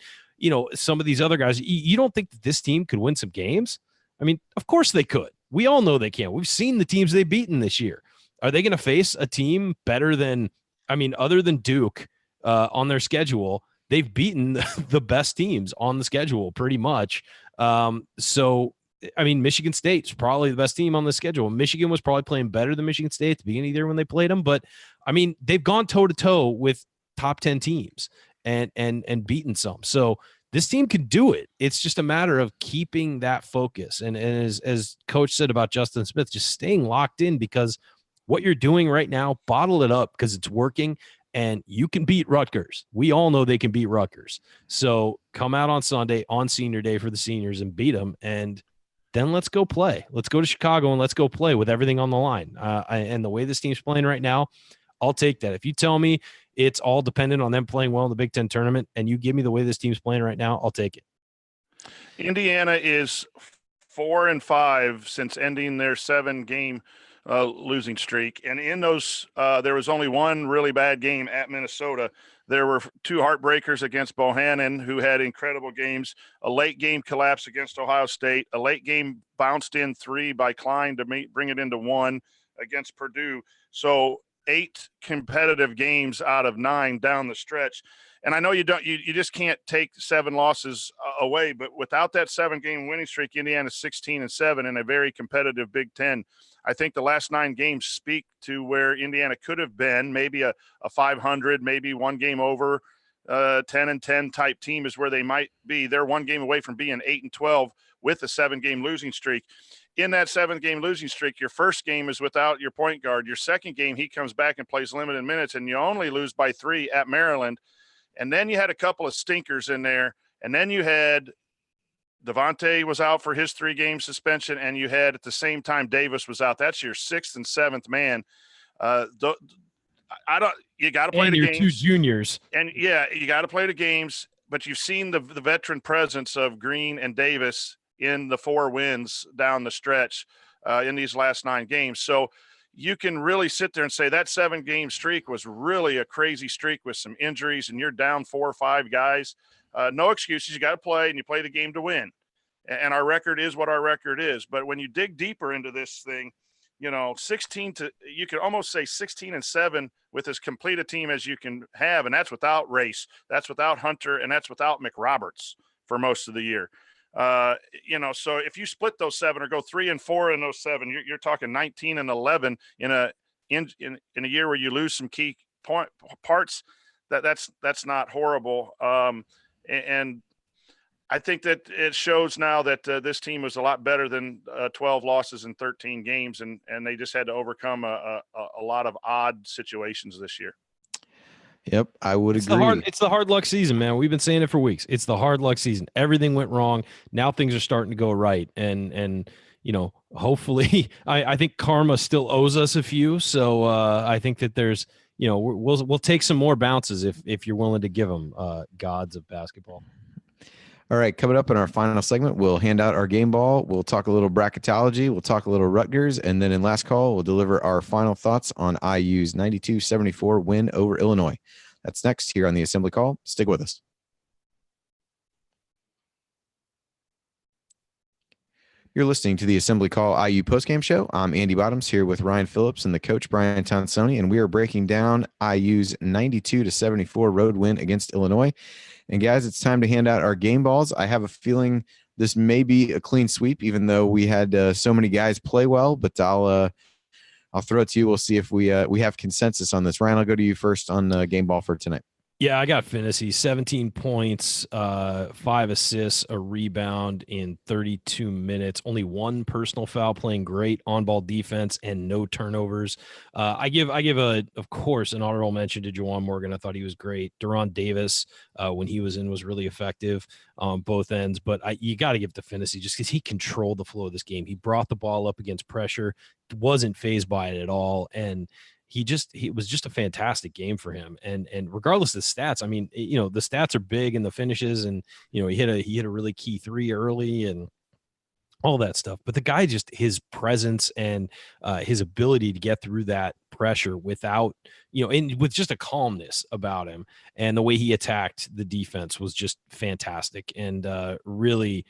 some of these other guys, you don't think that this team could win some games? I mean, of course they could. We all know they can. We've seen the teams they've beaten this year. Are they going to face a team better than, other than Duke on their schedule? They've beaten the best teams on the schedule pretty much. Michigan State's probably the best team on the schedule. Michigan was probably playing better than Michigan State at the beginning of the year when they played them. But, they've gone toe-to-toe with top 10 teams and beaten some. So this team can do it. It's just a matter of keeping that focus. And as Coach said about Justin Smith, just staying locked in, because what you're doing right now, bottle it up because it's working. And you can beat Rutgers. We all know they can beat Rutgers. So come out on Sunday on senior day for the seniors and beat them. And then let's go play. Let's go to Chicago and let's go play with everything on the line. And the way this team's playing right now, I'll take that. If you tell me it's all dependent on them playing well in the Big Ten tournament. And you give me the way this team's playing right now, I'll take it. Indiana is 4-5 since ending their 7-game losing streak. And in those, there was only one really bad game at Minnesota. There were 2 heartbreakers against Bohannon, who had incredible games, a late game collapse against Ohio State, a late game bounced in 3 by Klein to bring it into 1 against Purdue. So 8 competitive games out of 9 down the stretch. And I know you just can't take 7 losses away, but without that 7-game winning streak, Indiana's 16-7 in a very competitive Big Ten. I think the last 9 games speak to where Indiana could have been, maybe a 500, maybe 1 game over, 10-10 type team is where they might be. They're 1 game away from being 8-12 with a 7-game losing streak. In that 7-game losing streak, your first game is without your point guard. Your second game, he comes back and plays limited minutes, and you only lose by 3 at Maryland. And then you had a couple of stinkers in there. And then you had Devontae was out for his 3-game suspension. And you had at the same time, Davis was out. That's your 6th and 7th man. You got to play and the your games. 2 juniors. And yeah, you got to play the games, but you've seen the veteran presence of Green and Davis in the 4 wins down the stretch in these last 9 games. So you can really sit there and say that 7-game streak was really a crazy streak with some injuries, and you're down 4 or 5 guys. No excuses. You got to play, and you play the game to win. And our record is what our record is. But when you dig deeper into this thing, you could almost say 16-7 with as complete a team as you can have. And that's without Race. That's without Hunter. And that's without McRoberts for most of the year. So if you split those 7 or go 3-4 in those 7, you're talking 19-11 in a year where you lose some key parts. That's not horrible. And I think that it shows now that this team was a lot better than 12 losses in 13 games, and they just had to overcome a lot of odd situations this year. Yep, I would agree. It's the hard luck season, man. We've been saying it for weeks. It's the hard luck season. Everything went wrong. Now things are starting to go right, and hopefully, I think karma still owes us a few. So I think that there's, we'll take some more bounces if you're willing to give them, gods of basketball. All right, coming up in our final segment, we'll hand out our game ball. We'll talk a little bracketology. We'll talk a little Rutgers. And then in last call, we'll deliver our final thoughts on IU's 92-74 win over Illinois. That's next here on the Assembly Call. Stick with us. You're listening to the Assembly Call IU postgame show. I'm Andy Bottoms here with Ryan Phillips and the coach, Brian Tonsoni, and we are breaking down IU's 92-74 road win against Illinois. And guys, it's time to hand out our game balls. I have a feeling this may be a clean sweep, even though we had so many guys play well. But I'll throw it to you. We'll see if we have consensus on this. Ryan, I'll go to you first on the game ball for tonight. Yeah, I got Finney, 17 points, 5 assists, a rebound in 32 minutes, only 1 personal foul, playing great on-ball defense and no turnovers. I give of course, an honorable mention to Juwan Morgan. I thought he was great. Deron Davis, when he was in, was really effective on both ends. But you got to give to Finney just because he controlled the flow of this game. He brought the ball up against pressure, wasn't fazed by it at all, and it was just a fantastic game for him. And regardless of the stats, I mean, the stats are big in the finishes, and he hit a really key 3 early and all that stuff. But the guy, just his presence and his ability to get through that pressure without, and with just a calmness about him, and the way he attacked the defense was just fantastic. And really,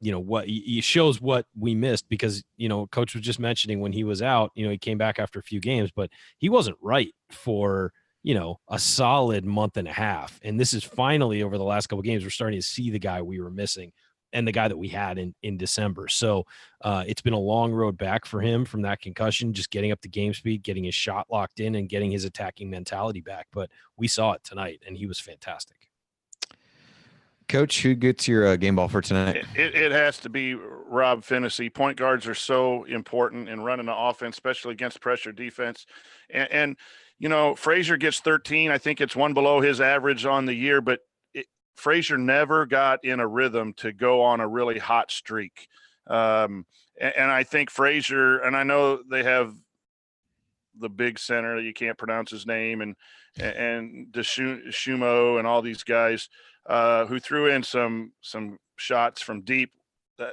what he shows what we missed, because coach was just mentioning when he was out, he came back after a few games, but he wasn't right for a solid month and a half. And this is finally, over the last couple of games, we're starting to see the guy we were missing and the guy that we had in December. So it's been a long road back for him from that concussion, just getting up to game speed, getting his shot locked in, and getting his attacking mentality back. But we saw it tonight, and he was fantastic. Coach, who gets your game ball for tonight? It has to be Rob Finney. Point guards are so important in running the offense, especially against pressure defense. And Frazier gets 13. I think it's 1 below his average on the year, but Frazier never got in a rhythm to go on a really hot streak. And I think Frazier, and I know they have the big center, you can't pronounce his name, and and Shumo and all these guys who threw in some shots from deep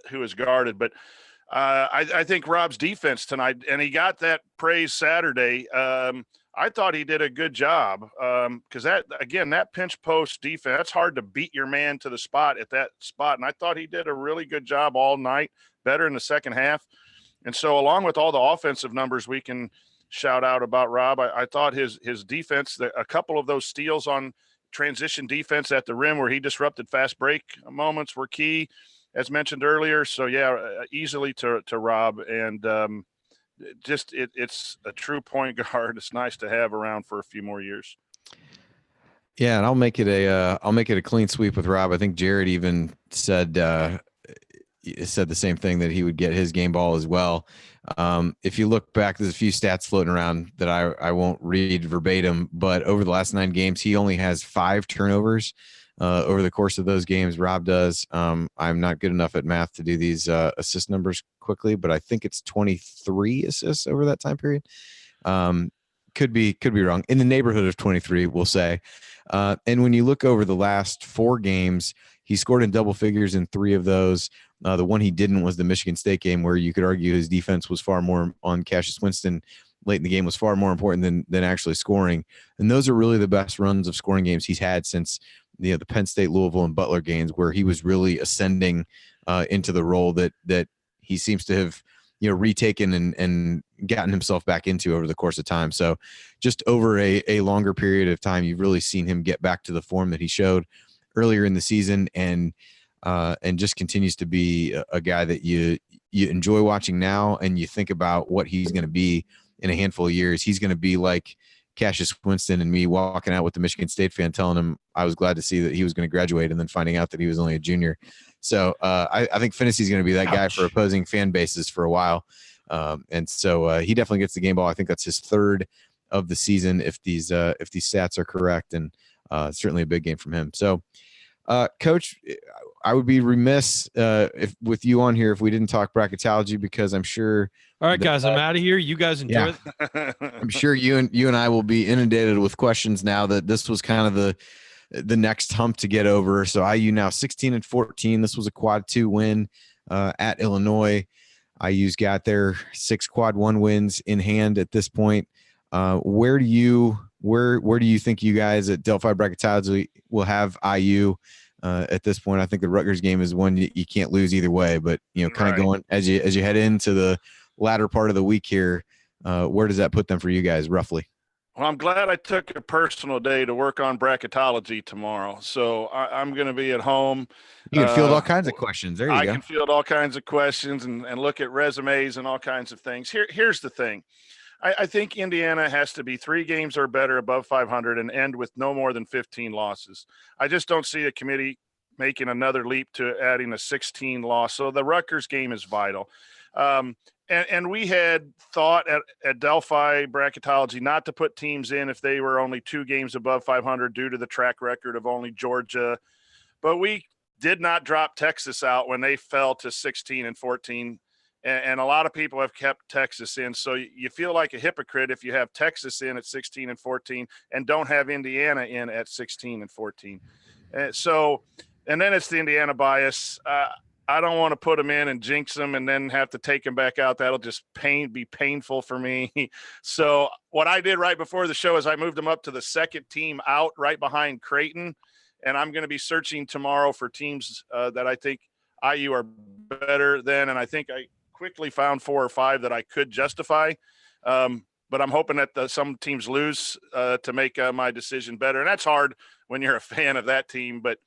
who was guarded. But I think Rob's defense tonight, and he got that praise Saturday. I thought he did a good job because that pinch post defense, that's hard to beat your man to the spot at that spot. And I thought he did a really good job all night, better in the second half. And so along with all the offensive numbers we can shout out about Rob, I thought his defense, a couple of those steals on transition defense at the rim where he disrupted fast break moments were key, as mentioned earlier. So, yeah, easily to Rob. And it's a true point guard. It's nice to have around for a few more years. Yeah, and I'll make it a clean sweep with Rob. I think Jared even said the same thing, that he would get his game ball as well. If you look back, there's a few stats floating around that I won't read verbatim, but over the last 9 games, he only has 5 turnovers over the course of those games. Rob does. I'm not good enough at math to do these assist numbers quickly, but I think it's 23 assists over that time period. Could be wrong, in the neighborhood of 23, we'll say. And when you look over the last 4 games, he scored in double figures in 3 of those. The one he didn't was the Michigan State game, where you could argue his defense was far more on Cassius Winston late in the game, was far more important than actually scoring. And those are really the best runs of scoring games he's had since the Penn State, Louisville, and Butler games, where he was really ascending into the role that he seems to have retaken and gotten himself back into over the course of time. So just over a longer period of time, you've really seen him get back to the form that he showed earlier in the season, and just continues to be a guy that you enjoy watching now, and you think about what he's going to be in a handful of years. He's going to be like Cassius Winston and me walking out with the Michigan State fan telling him I was glad to see that he was going to graduate, and then finding out that he was only a junior. So I think Phinisee is going to be that guy for opposing fan bases for a while. And so he definitely gets the game ball. I think that's his 3rd of the season, if these stats are correct, and certainly a big game from him. So Coach, I would be remiss if with you on here if we didn't talk bracketology, because I'm sure. All right, guys, I'm out of here. You guys enjoy it. I'm sure you and I will be inundated with questions now that this was kind of the next hump to get over. So IU now 16-14. This was a quad 2 win at Illinois. IU's got their 6 quad 1 wins in hand at this point. Where do you think you guys at Delphi Bracketology will have IU at this point? I think the Rutgers game is one you can't lose either way, but kind of going as you head into the latter part of the week here, where does that put them for you guys roughly? Well, I'm glad I took a personal day to work on bracketology tomorrow. So I'm going to be at home. You can field all kinds of questions. There you go. I can field all kinds of questions and look at resumes and all kinds of things. Here's the thing. I think Indiana has to be 3 games or better above 500 and end with no more than 15 losses. I just don't see a committee making another leap to adding a 16 loss. So the Rutgers game is vital. And we had thought at Delphi Bracketology not to put teams in if they were only 2 games above 500 due to the track record of only Georgia. But we did not drop Texas out when they fell to 16-14. And a lot of people have kept Texas in. So you feel like a hypocrite if you have Texas in at 16-14 and don't have Indiana in at 16-14. And then it's the Indiana bias. I don't want to put them in and jinx them and then have to take them back out. That'll just be painful for me. So what I did right before the show is I moved them up to the 2nd team out right behind Creighton. And I'm going to be searching tomorrow for teams that I think IU are better than. And I think I quickly found 4 or 5 that I could justify. But I'm hoping that some teams lose to make my decision better. And that's hard when you're a fan of that team. But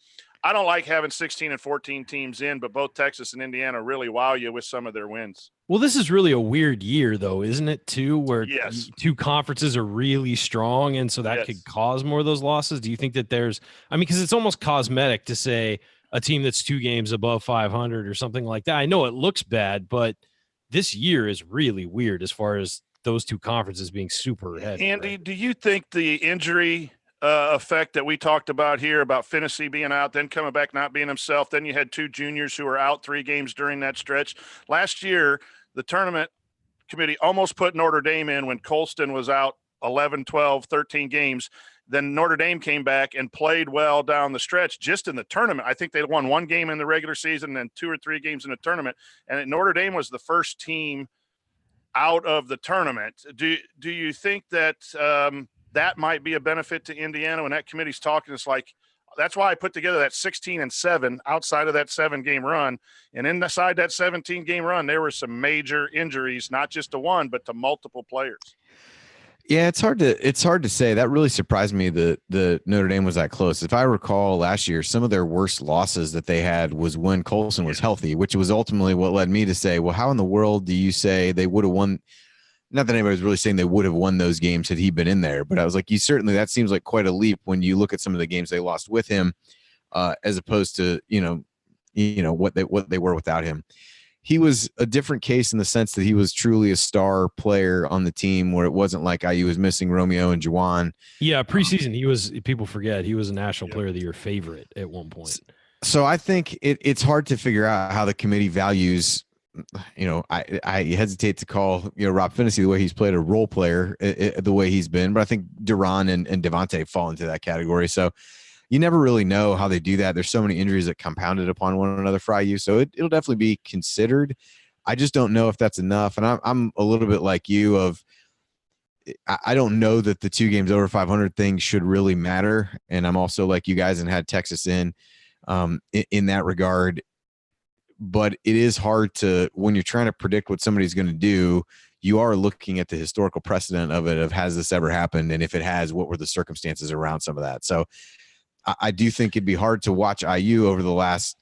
I don't like having 16-14 teams in, but both Texas and Indiana really wow you with some of their wins. Well, this is really a weird year, though, isn't it, too, where yes. 2 conferences are really strong, and so that could cause more of those losses? Do you think that because it's almost cosmetic to say a team that's 2 games above 500 or something like that. I know it looks bad, but this year is really weird as far as those 2 conferences being super heavy. Andy, right? Do you think the injury effect that we talked about here about Phinisee being out, then coming back not being himself, then you had 2 juniors who were out 3 games during that stretch. Last year, the tournament committee almost put Notre Dame in when Colston was out 11, 12, 13 games. then Notre Dame came back and played well down the stretch just in the tournament. I think they won one game in the regular season and 2 or 3 games in the tournament. And Notre Dame was the first team out of the tournament. Do you think that that might be a benefit to Indiana when that committee's talking? It's like, that's why I put together that 16-7 outside of that 7-game run. And inside that 17-game run, there were some major injuries, not just to one, but to multiple players. Yeah, it's hard to say. That really surprised me that the Notre Dame was that close. If I recall last year, some of their worst losses that they had was when Colson was healthy, which was ultimately what led me to say, well, how in the world do you say they would have won? Not that anybody was really saying they would have won those games had he been in there, but I was like, that seems like quite a leap when you look at some of the games they lost with him, as opposed to, what they were without him. He was a different case in the sense that he was truly a star player on the team, where it wasn't like IU was missing Romeo and Juwan. Yeah, preseason, people forget he was a National Player of the Year favorite at one point. So I think it's hard to figure out how the committee values. I hesitate to call Rob Finney the way he's played a role player the way he's been, but I think Duran and Devontae fall into that category. So you never really know how they do that. There's so many injuries that compounded upon one another for IU, so it'll definitely be considered. I just don't know if that's enough, and I'm a little bit like you. I don't know that the 2 games over 500 thing should really matter, and I'm also like you guys and had Texas in that regard. But it is hard to, when you're trying to predict what somebody's going to do, you are looking at the historical precedent of it, of has this ever happened? And if it has, what were the circumstances around some of that? So I do think it'd be hard to watch IU over the last,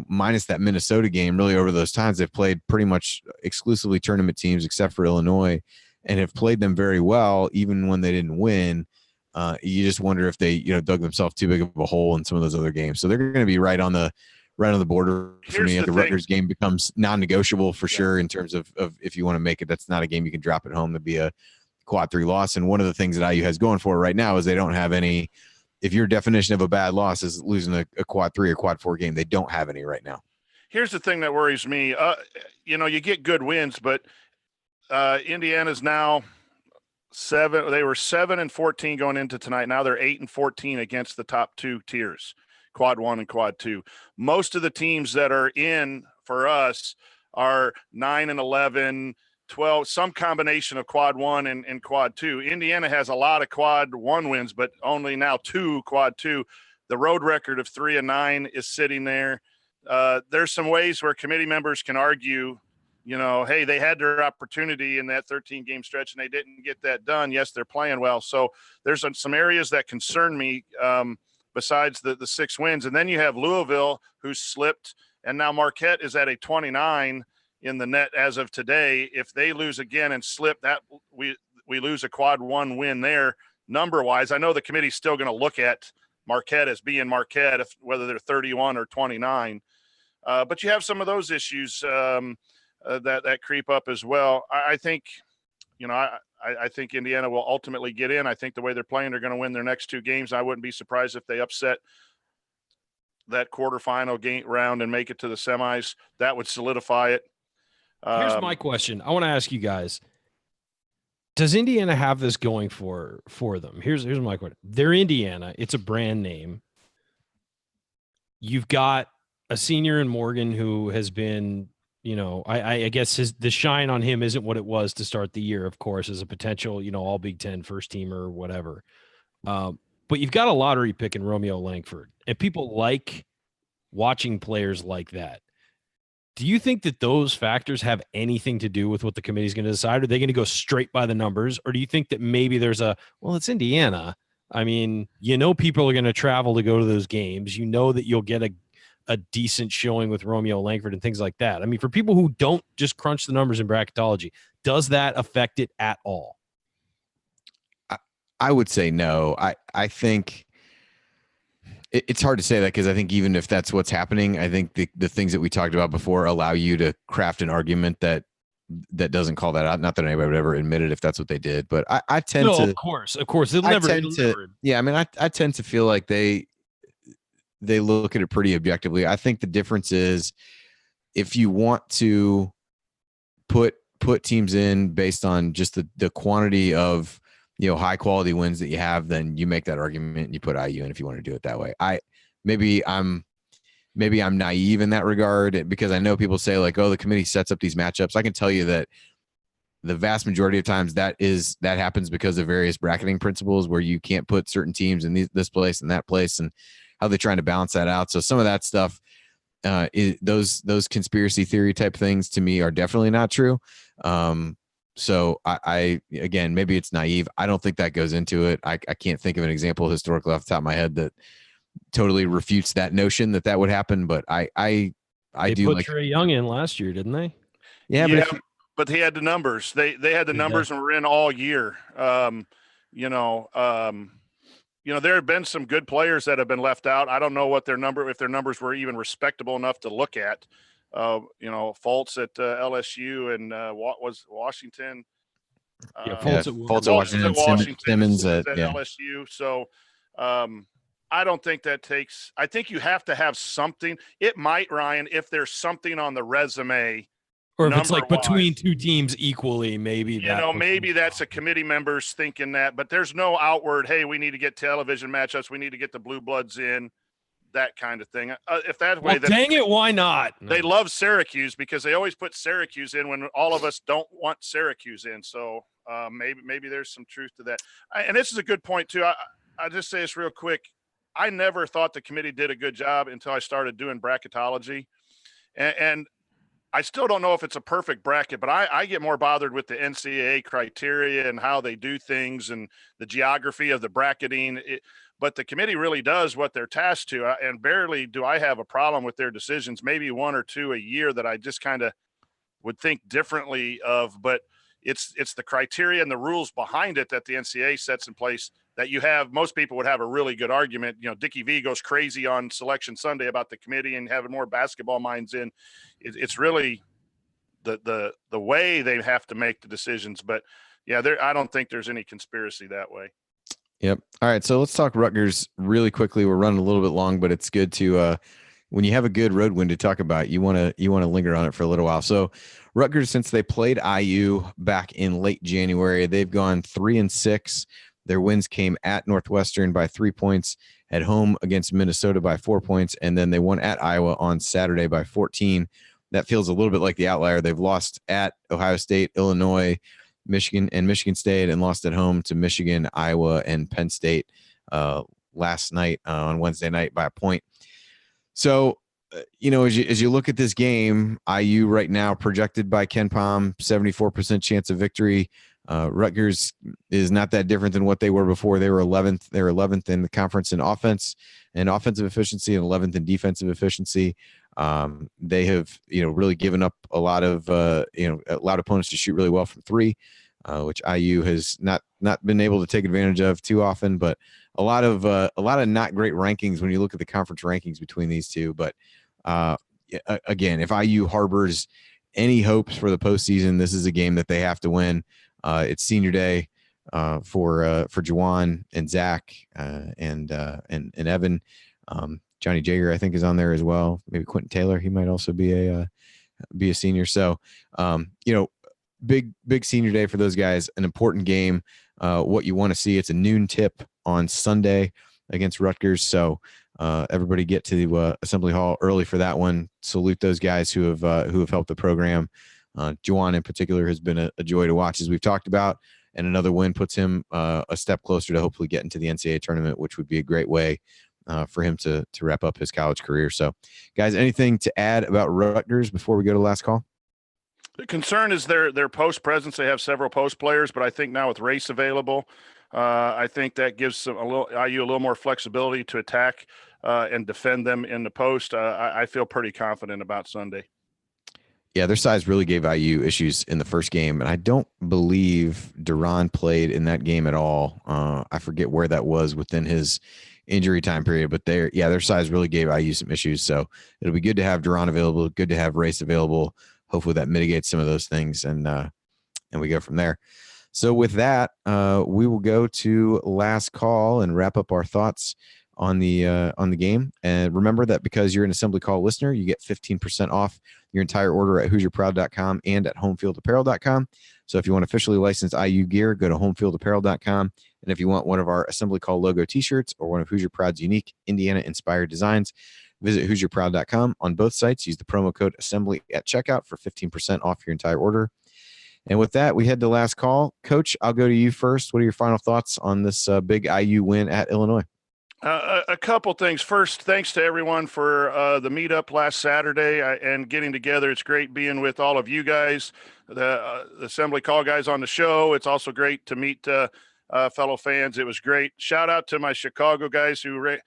minus that Minnesota game, really over those times. They've played pretty much exclusively tournament teams except for Illinois, and have played them very well, even when they didn't win. You just wonder if they, dug themselves too big of a hole in some of those other games. So they're going to be right on the border for me. The Rutgers game becomes non-negotiable for sure in terms of if you want to make it. That's not a game you can drop at home to be a quad 3 loss. And one of the things that IU has going for it right now is they don't have any. If your definition of a bad loss is losing a quad 3 or quad 4 game, they don't have any right now. Here's the thing that worries me. You get good wins, but Indiana's now 7. They were 7-14 going into tonight. Now they're 8-14 against the top 2 tiers. Quad 1 and quad 2. Most of the teams that are in for us are 9-11, 12, some combination of quad 1 and quad 2. Indiana has a lot of quad 1 wins, but only now 2 quad 2. The road record of 3-9 is sitting there. There's some ways where committee members can argue, hey, they had their opportunity in that 13-game stretch and they didn't get that done. Yes, they're playing well. So there's some areas that concern me, besides the 6 wins. And then you have Louisville, who's slipped, and now Marquette is at a 29 in the net as of today. If they lose again and slip, that we lose a quad 1 win there number-wise. I know the committee's still going to look at Marquette as being Marquette, whether they're 31 or 29. But you have some of those issues that creep up as well. I think, I think Indiana will ultimately get in. I think the way they're playing, they're going to win their next 2 games. I wouldn't be surprised if they upset that quarterfinal game round and make it to the semis. That would solidify it. Here's my question. I want to ask you guys, does Indiana have this going for them? Here's my question. They're Indiana. It's a brand name. You've got a senior in Morgan who has been, I guess the shine on him isn't what it was to start the year, of course, as a potential, all Big Ten first teamer or whatever. But you've got a lottery pick in Romeo Langford, and people like watching players like that. Do you think that those factors have anything to do with what the committee is going to decide? Are they going to go straight by the numbers? Or do you think that maybe there's it's Indiana. I mean, people are going to travel to go to those games. That you'll get a decent showing with Romeo Langford and things like that. I mean, for people who don't just crunch the numbers in bracketology, does that affect it at all? I would say no. I think it's hard to say that, because I think even if that's what's happening, I think the things that we talked about before allow you to craft an argument that doesn't call that out. Not that anybody would ever admit it if that's what they did, but I tend to. Of course. It'll never. Yeah, I mean, I tend to feel like they look at it pretty objectively. I think the difference is if you want to put teams in based on just the quantity of high quality wins that you have, then you make that argument and you put IU in if you want to do it that way. Maybe I'm naive in that regard, because I know people say like, oh, the committee sets up these matchups. I can tell you that the vast majority of times that happens because of various bracketing principles where you can't put certain teams in this place and that place, and how they're trying to balance that out. So some of that stuff, those conspiracy theory type things to me are definitely not true. So I again, maybe it's naive. I don't think that goes into it. I can't think of an example historically off the top of my head that totally refutes that notion that would happen. But I They do put like Trae Young in last year, didn't they? Yeah, Yeah, but but he had the numbers. They had the Did numbers and were in all year. There have been some good players that have been left out. I don't know what if their numbers were even respectable enough to look at. Fultz at LSU and what was Washington. Fultz at Fultz at Washington, Simmons at LSU. So I don't think that takes. I think you have to have something. It might, Ryan, if there's something on the resume. Or if it's like between two teams equally, maybe maybe that's a committee members thinking that, but there's no outward, hey, we need to get television matchups, we need to get the blue bloods in, that kind of thing. If that way, then dang it, why not? They love Syracuse because they always put Syracuse in when all of us don't want Syracuse in. So maybe there's some truth to that. And this is a good point too. I just say this real quick. I never thought the committee did a good job until I started doing bracketology, and I still don't know if it's a perfect bracket, but I get more bothered with the NCAA criteria and how they do things and the geography of the bracketing. But the committee really does what they're tasked to. And barely do I have a problem with their decisions, maybe one or two a year that I just kind of would think differently of. But it's the criteria and the rules behind it that the NCAA sets in place that you have. Most people would have a really good argument. Dickie V goes crazy on Selection Sunday about the committee and having more basketball minds in. It's really the way they have to make the decisions. But yeah, I don't think there's any conspiracy that way. Yep. All right. So let's talk Rutgers really quickly. We're running a little bit long, but it's good to when you have a good road win to talk about, you want to linger on it for a little while. So Rutgers, since they played IU back in late January, they've gone 3-6. Their wins came at Northwestern by 3 points, at home against Minnesota by 4 points, and then they won at Iowa on Saturday by 14. That feels a little bit like the outlier. They've lost at Ohio State, Illinois, Michigan, and Michigan State, and lost at home to Michigan, Iowa, and Penn State last night on Wednesday night by a point. So, as you look at this game, IU right now projected by Ken Pom, 74% chance of victory. Rutgers is not that different than what they were before. They were 11th. They were 11th in the conference in offense and offensive efficiency, and 11th in defensive efficiency. They have, really given up a lot of, allowed opponents to shoot really well from three, which IU has not been able to take advantage of too often. But a lot of not great rankings when you look at the conference rankings between these two. But again, if IU harbors any hopes for the postseason, this is a game that they have to win. It's senior day for Juwan and Zach and Evan. Johnny Jager, I think, is on there as well. Maybe Quentin Taylor. He might also be a senior. So, big senior day for those guys. An important game. What you want to see. It's a noon tip on Sunday against Rutgers. So everybody get to the Assembly Hall early for that one. Salute those guys who have helped the program. Juwan in particular has been a joy to watch, as we've talked about, and another win puts him a step closer to hopefully getting to the NCAA tournament, which would be a great way for him to wrap up his college career. So, guys, anything to add about Rutgers before we go to the last call? The concern is their post presence. They have several post players, but I think now with Race available, I think that gives IU a little more flexibility to attack and defend them in the post. I feel pretty confident about Sunday. Yeah, their size really gave IU issues in the first game, and I don't believe Duran played in that game at all. I forget where that was within his injury time period, but their size really gave IU some issues. So it'll be good to have Duran available, good to have Race available. Hopefully that mitigates some of those things, and we go from there. So with that, we will go to last call and wrap up our thoughts on the game. And remember that because you're an Assembly Call listener, you get 15% off your entire order at HoosierProud.com and at HomeFieldApparel.com. So if you want officially licensed IU gear, go to HomeFieldApparel.com. And if you want one of our Assembly Call logo t-shirts or one of Hoosier Proud's unique Indiana-inspired designs, visit HoosierProud.com. On both sites, use the promo code Assembly at checkout for 15% off your entire order. And with that, we head to last call. Coach, I'll go to you first. What are your final thoughts on this big IU win at Illinois? A couple things. First, thanks to everyone for the meetup last Saturday and getting together. It's great being with all of you guys, the Assembly Call guys on the show. It's also great to meet fellow fans. It was great. Shout out to my Chicago guys who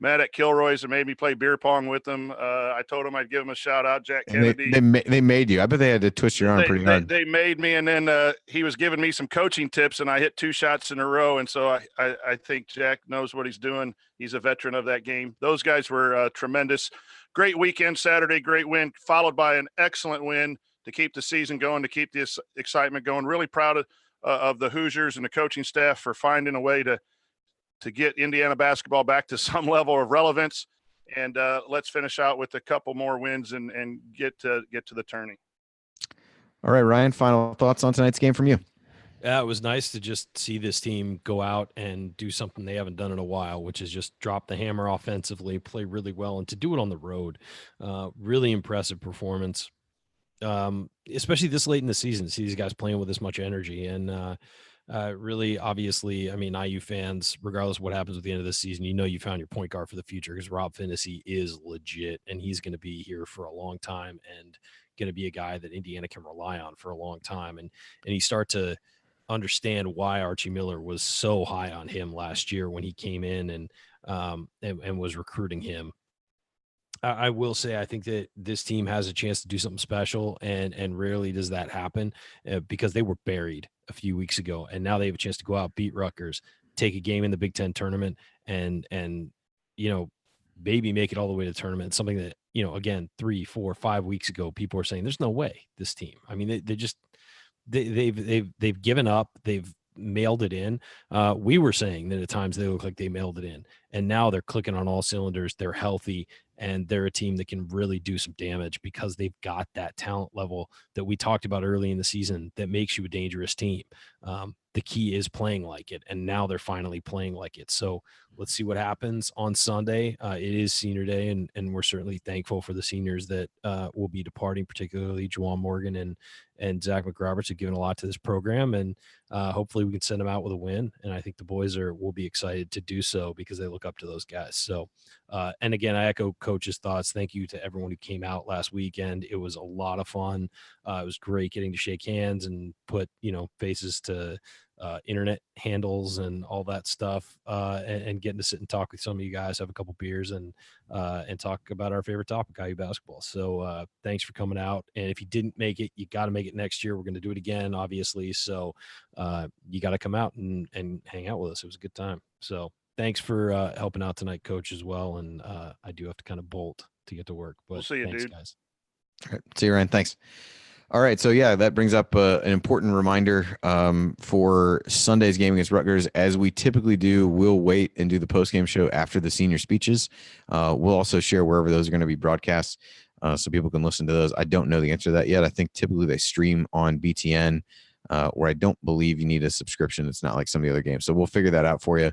met at Kilroy's and made me play beer pong with them. I told them I'd give them a shout out. Jack Kennedy. They made you. I bet they had to twist your arm pretty hard. They made me, and then he was giving me some coaching tips, and I hit 2 shots in a row. And so I think Jack knows what he's doing. He's a veteran of that game. Those guys were tremendous. Great weekend Saturday, great win, followed by an excellent win to keep the season going, to keep this excitement going. Really proud of the Hoosiers and the coaching staff for finding a way to get Indiana basketball back to some level of relevance. And let's finish out with a couple more wins and get to the tourney. All right, Ryan, final thoughts on tonight's game from you. Yeah, it was nice to just see this team go out and do something they haven't done in a while, which is just drop the hammer offensively, play really well, and to do it on the road. Really impressive performance, especially this late in the season, to see these guys playing with this much energy. And really, obviously, I mean, IU fans, regardless of what happens at the end of the season, you found your point guard for the future, because Rob Finney is legit, and he's going to be here for a long time and going to be a guy that Indiana can rely on for a long time. And you start to understand why Archie Miller was so high on him last year when he came in and was recruiting him. I will say I think that this team has a chance to do something special, and rarely does that happen because they were buried a few weeks ago, and now they have a chance to go out, beat Rutgers, take a game in the Big Ten tournament, and maybe make it all the way to the tournament. Something that, again, 3, 4, 5 weeks ago, people were saying there's no way this team. I mean, they've given up. They've mailed it in. We were saying that at times they look like they mailed it in, and now they're clicking on all cylinders. They're healthy, and they're a team that can really do some damage because they've got that talent level that we talked about early in the season that makes you a dangerous team. The key is playing like it, and now they're finally playing like it. So let's see what happens on Sunday. It is senior day, and we're certainly thankful for the seniors that will be departing, particularly Juwan Morgan and Zach McRoberts, have given a lot to this program, and hopefully we can send them out with a win. And I think the boys will be excited to do so because they look up to those guys. So, and again, I echo Coach's thoughts. Thank you to everyone who came out last weekend. It was a lot of fun. It was great getting to shake hands and put, faces to internet handles and all that stuff, and getting to sit and talk with some of you guys, have a couple beers, and talk about our favorite topic, IU basketball. So thanks for coming out. And if you didn't make it, you got to make it next year. We're going to do it again, obviously. So you got to come out and hang out with us. It was a good time. So thanks for helping out tonight, Coach, as well. And I do have to kind of bolt to get to work, but we'll see you, thanks, dude. Guys. All right. See you, Ryan. Thanks. All right. So, yeah, that brings up an important reminder for Sunday's game against Rutgers. As we typically do, we'll wait and do the postgame show after the senior speeches. We'll also share wherever those are going to be broadcast so people can listen to those. I don't know the answer to that yet. I think typically they stream on BTN, where I don't believe you need a subscription. It's not like some of the other games. So we'll figure that out for you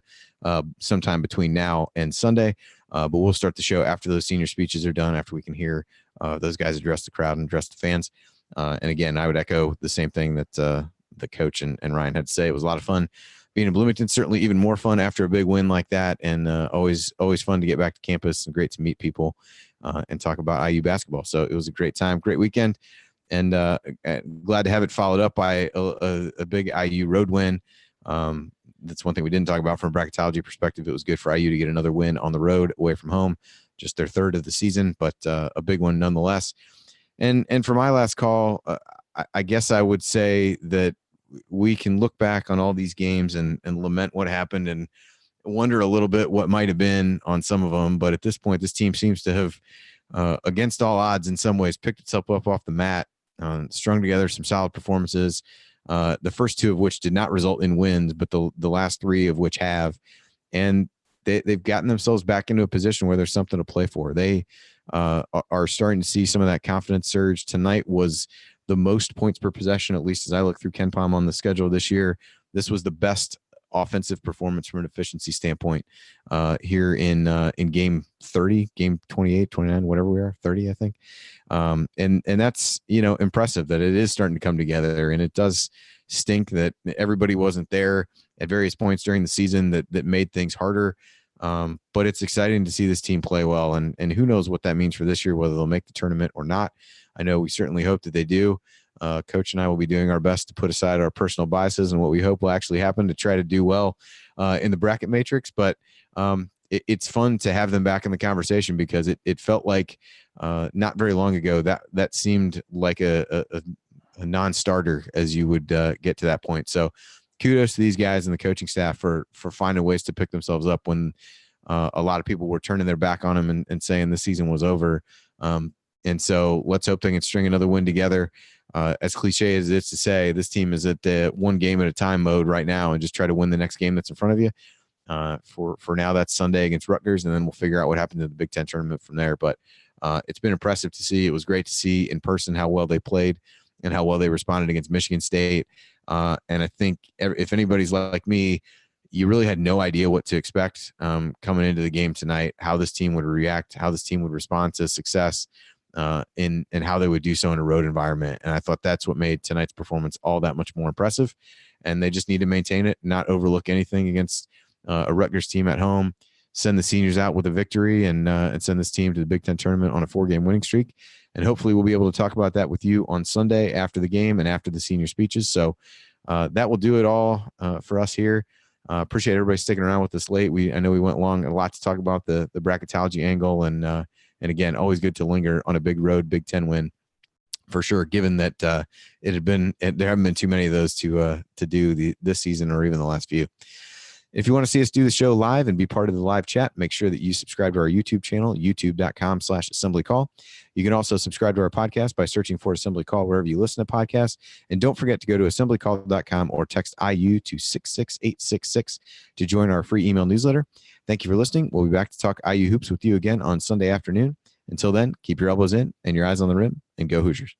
sometime between now and Sunday. But we'll start the show after those senior speeches are done, after we can hear those guys address the crowd and address the fans. And again, I would echo the same thing that the coach and Ryan had to say. It was a lot of fun being in Bloomington, certainly even more fun after a big win like that. And always fun to get back to campus and great to meet people and talk about IU basketball. So it was a great time, great weekend. And glad to have it followed up by a big IU road win. That's one thing we didn't talk about from a bracketology perspective. It was good for IU to get another win on the road away from home, just their third of the season, but a big one nonetheless. And for my last call, I guess I would say that we can look back on all these games and lament what happened and wonder a little bit what might have been on some of them. But at this point, this team seems to have, against all odds in some ways, picked itself up off the mat, strung together some solid performances, the first 2 of which did not result in wins, but the last 3 of which have. And they've gotten themselves back into a position where there's something to play for. They are starting to see some of that confidence surge. Tonight was the most points per possession, at least as I look through KenPom on the schedule this year. This was the best offensive performance from an efficiency standpoint here in game 30, game 28, 29, whatever we are, 30, I think. And that's, impressive that it is starting to come together. And it does stink that everybody wasn't there at various points during the season that made things harder. But it's exciting to see this team play well, and who knows what that means for this year, whether they'll make the tournament or not. I know we certainly hope that they do. Coach and I will be doing our best to put aside our personal biases and what we hope will actually happen to try to do well in the bracket matrix. But it's fun to have them back in the conversation, because it felt like not very long ago that seemed like a non-starter as you would get to that point. So kudos to these guys and the coaching staff for finding ways to pick themselves up when a lot of people were turning their back on them and saying the season was over. And so let's hope they can string another win together. As cliche as it is to say, this team is at the one game at a time mode right now and just try to win the next game that's in front of you. For now, that's Sunday against Rutgers, and then we'll figure out what happened in the Big Ten tournament from there. But it's been impressive to see. It was great to see in person how well they played and how well they responded against Michigan State. And I think if anybody's like me, you really had no idea what to expect coming into the game tonight, how this team would react, how this team would respond to success, and how they would do so in a road environment. And I thought that's what made tonight's performance all that much more impressive. And they just need to maintain it, not overlook anything against a Rutgers team at home, send the seniors out with a victory, and send this team to the Big Ten tournament on a 4-game winning streak. And hopefully we'll be able to talk about that with you on Sunday after the game and after the senior speeches. So that will do it all for us here. Appreciate everybody sticking around with us late. I know we went long, a lot to talk about the bracketology angle, and again, always good to linger on a big road Big Ten win for sure, given that there haven't been too many of those to do this season or even the last few. If you want to see us do the show live and be part of the live chat, make sure that you subscribe to our YouTube channel, youtube.com/assemblycall. You can also subscribe to our podcast by searching for Assembly Call wherever you listen to podcasts. And don't forget to go to assemblycall.com or text IU to 66866 to join our free email newsletter. Thank you for listening. We'll be back to talk IU hoops with you again on Sunday afternoon. Until then, keep your elbows in and your eyes on the rim, and go Hoosiers.